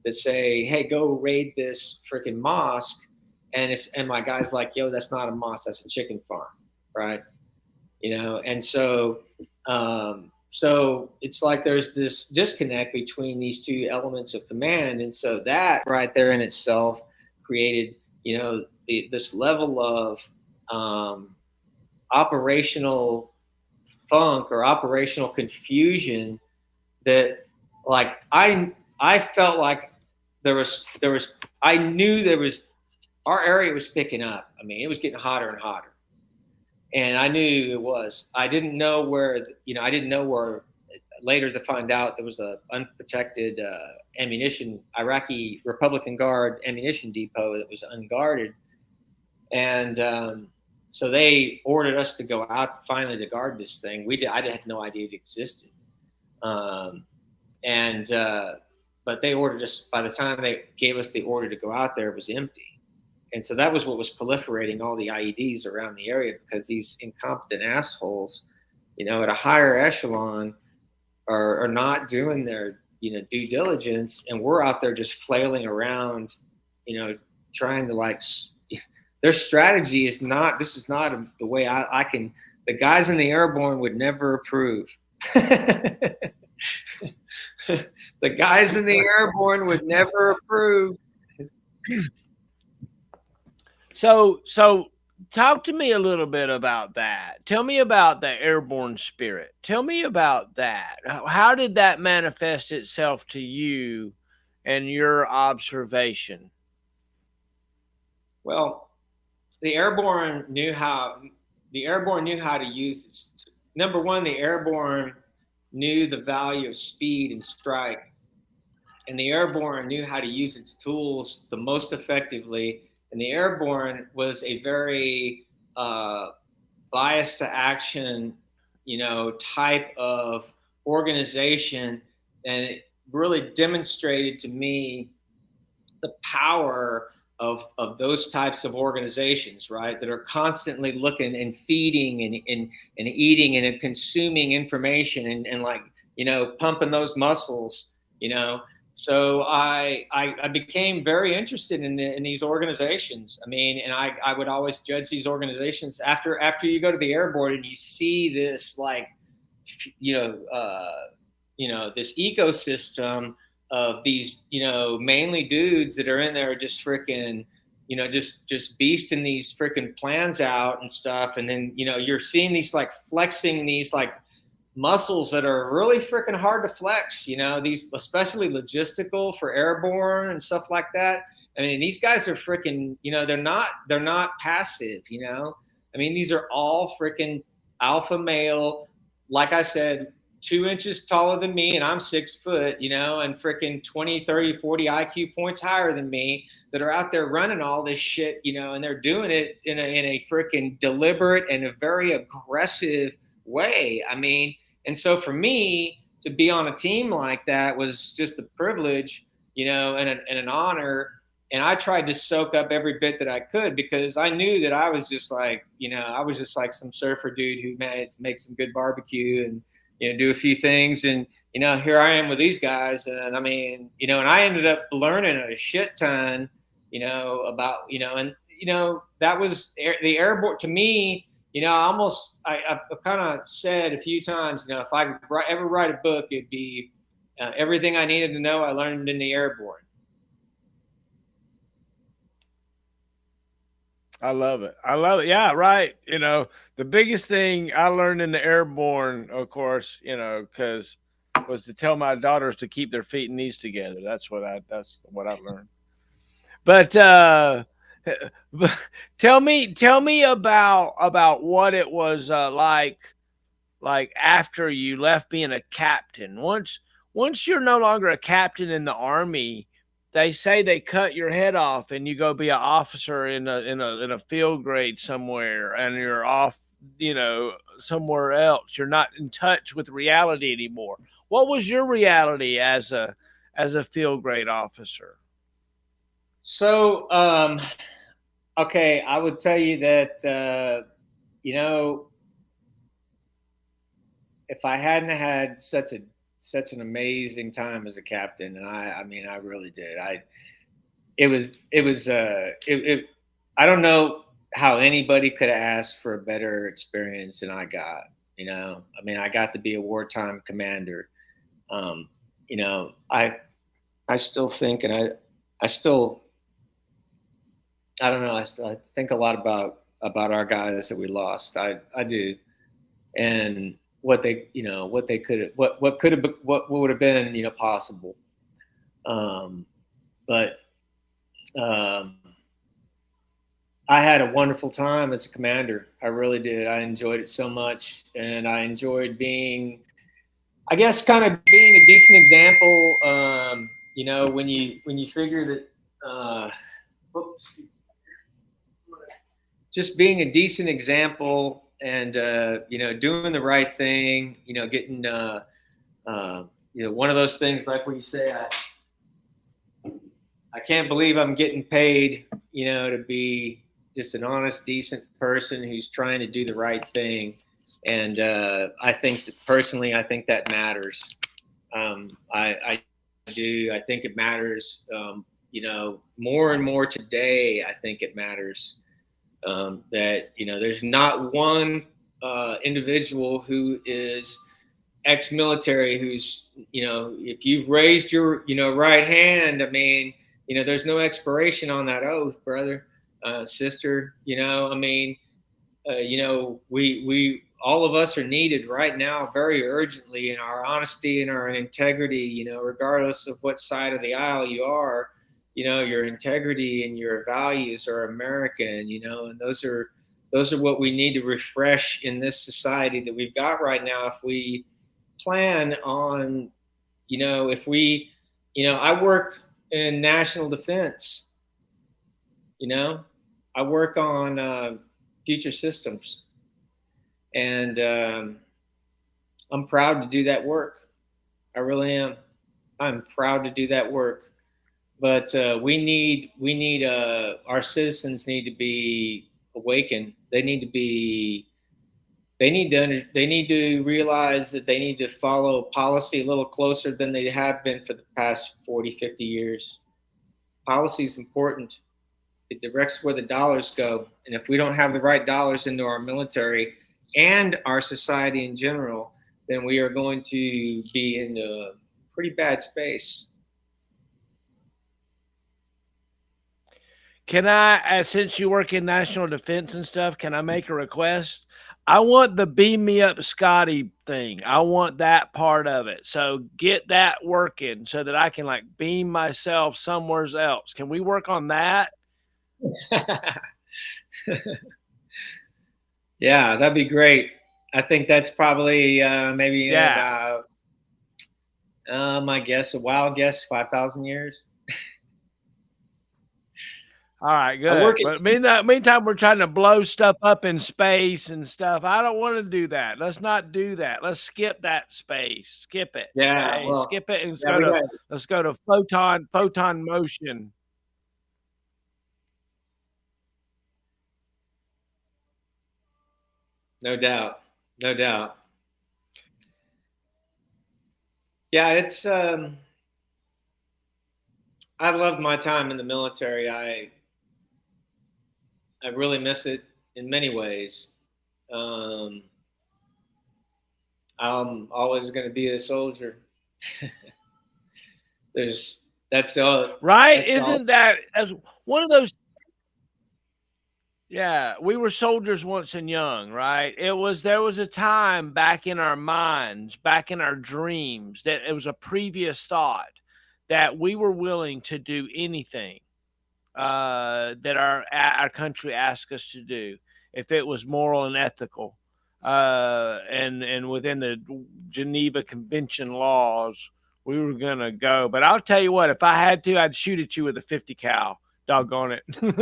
that say, hey, go raid this freaking mosque. And my guy's like, yo, that's not a mosque, that's a chicken farm, right? You know, and so so it's like there's this disconnect between these two elements of command. And so that right there in itself created, you know, this level of operational funk or operational confusion that like I felt like there was I knew there was our area was picking up. I mean, it was getting hotter and hotter. And I knew it was. I didn't know where, you know, I didn't know where later to find out there was a unprotected ammunition, Iraqi Republican Guard ammunition depot that was unguarded. And so they ordered us to go out finally to guard this thing. I had no idea it existed. But they ordered us, by the time they gave us the order to go out there, it was empty. And so that was what was proliferating all the IEDs around the area, because these incompetent assholes, you know, at a higher echelon are not doing their, you know, due diligence. And we're out there just flailing around, you know, trying to like, their strategy is not, this is not the way I can, the guys in the airborne would never approve. The guys in the airborne would never approve. So talk to me a little bit about that. Tell me about the airborne spirit. Tell me about that. How did that manifest itself to you and your observation? Well, the airborne knew how to use it. Number one, the airborne knew the value of speed and strike, and the airborne knew how to use its tools the most effectively. And the airborne was a very bias to action, you know, type of organization, and it really demonstrated to me the power of those types of organizations, right, that are constantly looking and feeding and eating and consuming information and like, you know, pumping those muscles, you know. So I became very interested in these organizations. I mean, and I would always judge these organizations after you go to the airborne and you see this like, you know, this ecosystem of these, you know, mainly dudes that are in there just freaking, you know, just beasting these freaking plans out and stuff. And then, you know, you're seeing these like flexing these like muscles that are really freaking hard to flex, you know, these especially logistical for airborne and stuff like that. I mean, these guys are freaking, you know, they're not passive, you know. I mean, these are all freaking alpha male, like I said, 2 inches taller than me, and I'm 6 foot, you know, and freaking 20, 30, 40 IQ points higher than me, that are out there running all this shit, you know, and they're doing it in a freaking deliberate and a very aggressive way. I mean, and so for me to be on a team like that was just a privilege, you know, and an honor. And I tried to soak up every bit that I could, because I knew that I was just like, you know, I was just like some surfer dude who managed to make some good barbecue and, you know, do a few things. And, you know, here I am with these guys. And I mean, you know, and I ended up learning a shit ton, you know, about, you know, and, you know, that was the airborne to me. You know, I've kind of said a few times, you know, if I could ever write a book, it'd be everything I needed to know I learned in the airborne. I love it. I love it. Yeah, right. You know, the biggest thing I learned in the airborne, of course, you know, because was to tell my daughters to keep their feet and knees together. That's what I learned. But tell me about what it was like after you left being a captain. Once you're no longer a captain in the army, they say they cut your head off and you go be an officer in a field grade somewhere, and you're off, somewhere else. You're not in touch with reality anymore. What was your reality as a field grade officer? So, okay, I would tell you that you know, if I hadn't had such an amazing time as a captain, and I mean, I really did. It I don't know how anybody could have asked for a better experience than I got. I mean, I got to be a wartime commander. Um, I still think, and I still, I don't know, I think a lot about our guys that we lost. I do, and what they could, what could have, what would have been, possible. Um, but um, I had a wonderful time as a commander. I really did. I enjoyed it so much, and I enjoyed being, I guess, kind of being a decent example. When you figure that, whoops, just being a decent example, and doing the right thing. Getting one of those things, like when you say, I can't believe I'm getting paid, to be just an honest, decent person who's trying to do the right thing. And I think that personally, I think that matters. I do. I think it matters. More and more today, I think it matters that there's not one individual who is ex-military who's, if you've raised your right hand, I mean, there's no expiration on that oath, brother, sister. I mean, we all of us are needed right now very urgently in our honesty and our integrity. Regardless of what side of the aisle you are, your integrity and your values are American. And those are what we need to refresh in this society that we've got right now. If we plan on, if we, I work in national defense. You know, I work on future systems, and I'm proud to do that work. I really am. I'm proud to do that work. But we need our citizens need to be awakened. They need to realize that they need to follow policy a little closer than they have been for the past 40, 50 years. Policy is important. It directs where the dollars go. And if we don't have the right dollars into our military and our society in general, then we are going to be in a pretty bad space. Can I, since you work in national defense and stuff, can I make a request? I want the beam me up Scotty thing. I want that part of it. So get that working so that I can like beam myself somewhere else. Can we work on that? Yeah, that'd be great. I think that's probably maybe in Yeah. about, I guess, a wild guess, 5,000 years. All right, I work good. at But meantime, we're trying to blow stuff up in space and stuff. I don't want to do that. Let's not do that. Let's skip that space. Skip it. Yeah, Okay, well, skip it and yeah, we got let's go to photon motion. no doubt, no doubt. Yeah, it's I loved my time in the military. I really miss it in many ways. Um, I'm always going to be a soldier. That's all. Right? That's all. Isn't that as one of those Yeah, we were soldiers once and young, right? There was a time back in our minds, back in our dreams, that it was a previous thought that we were willing to do anything that our country asked us to do, if it was moral and ethical, and within the Geneva Convention laws, we were gonna go. But I'll tell you what, if I had to, I'd shoot at you with a 50 cal. Doggone it. The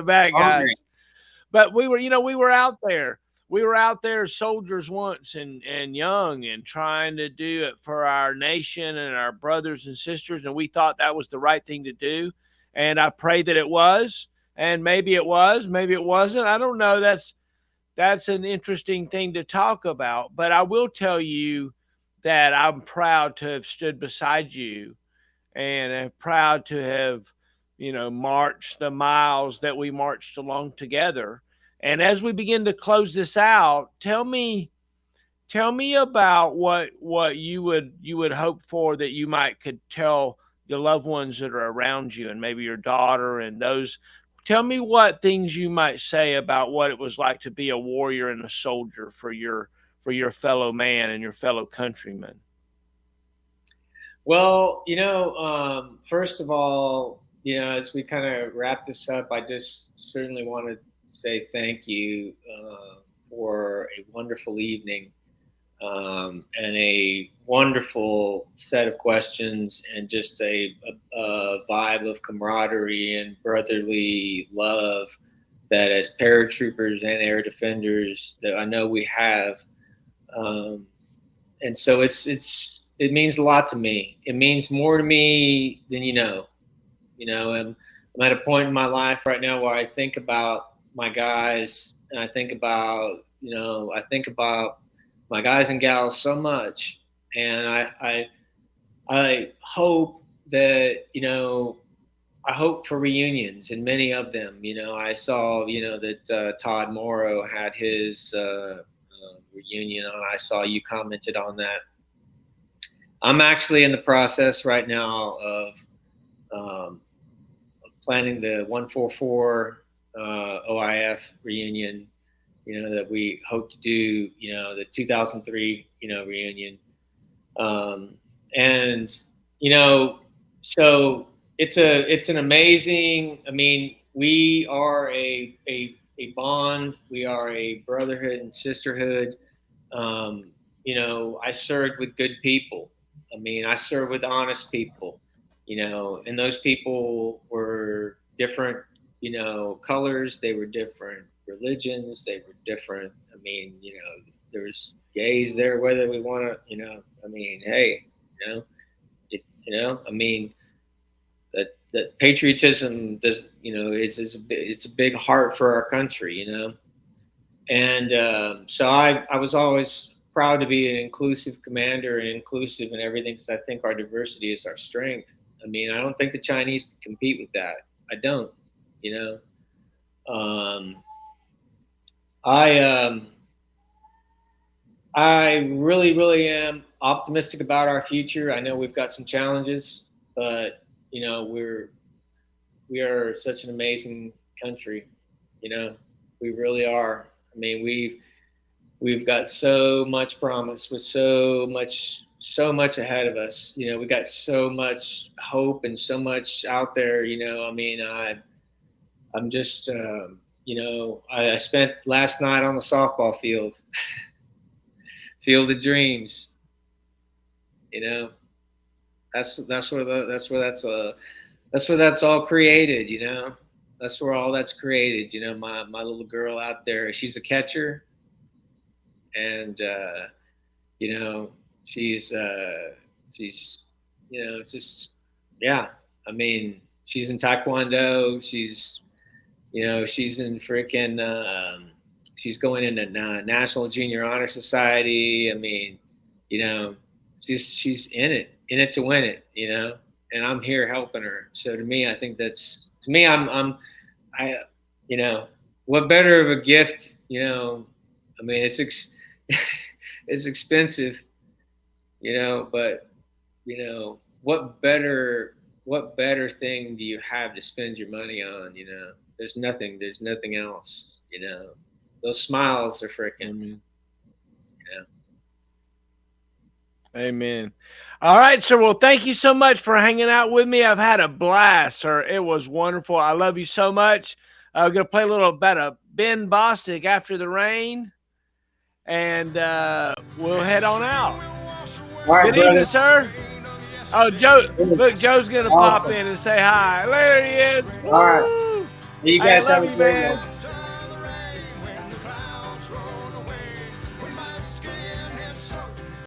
bad Hungry. guys. But we were out there. We were out there soldiers once and young and trying to do it for our nation and our brothers and sisters. And we thought that was the right thing to do. And I pray that it was. And maybe it was, maybe it wasn't. I don't know. That's an interesting thing to talk about. But I will tell you that I'm proud to have stood beside you and am proud to have, marched the miles that we marched along together. And as we begin to close this out, tell me about what you would hope for that you might could tell the loved ones that are around you and maybe your daughter and those. Tell me what things you might say about what it was like to be a warrior and a soldier for your fellow man and your fellow countrymen. Well, first of all, as we kind of wrap this up, I just certainly want to say thank you for a wonderful evening and a wonderful set of questions and just a vibe of camaraderie and brotherly love that as paratroopers and air defenders that I know we have. Um, and so it means a lot to me. It means more to me than you know. And I'm at a point in my life right now where I think about my guys and I think about my guys and gals so much. And I hope that, I hope for reunions and many of them. I saw, that Todd Morrow had his reunion on. I saw you commented on that. I'm actually in the process right now um, of planning the 144 OIF reunion, that we hope to do, the 2003, reunion. Um, and, so it's an amazing, I mean, we are a bond, we are a brotherhood and sisterhood. Um, I served with good people. I mean, I served with honest people, and those people were different, colors, they were different religions, they were different. I mean, there's gays there, whether we want to, I mean, hey, I mean, that patriotism does, it's a big heart for our country, and so I was always proud to be an inclusive commander and inclusive in everything because I think our diversity is our strength. I mean, I don't think the Chinese can compete with that. I don't, you know. I I really, really am optimistic about our future. I know we've got some challenges, but we are such an amazing country. You know, we really are. I mean, we've got so much promise with so much ahead of us. We got so much hope and so much out there. I mean, I'm just I spent last night on the softball field, field of dreams. You know, that's where that's all created. That's where all that's created. My little girl out there, she's a catcher, and she's it's just, yeah. I mean, she's in taekwondo. She's in freaking she's going into National Junior Honor Society. I mean, you know, she's in it to win it. And I'm here helping her. So to me, I think that's to me. I what better of a gift? I mean, it's expensive. But what better what better thing do you have to spend your money on? There's nothing else. Those smiles are freaking. Amen. All right, sir. Well, thank you so much for hanging out with me. I've had a blast, sir. It was wonderful. I love you so much. I'm going to play a little bit of Ben Bostic, After the Rain, and we'll head on out. All right, Good brother. evening, sir. Oh, Joe. Look, Joe's going to Awesome. pop in and say hi. There he is. All right. Woo! You Hey, I guys have love a you, great man. one.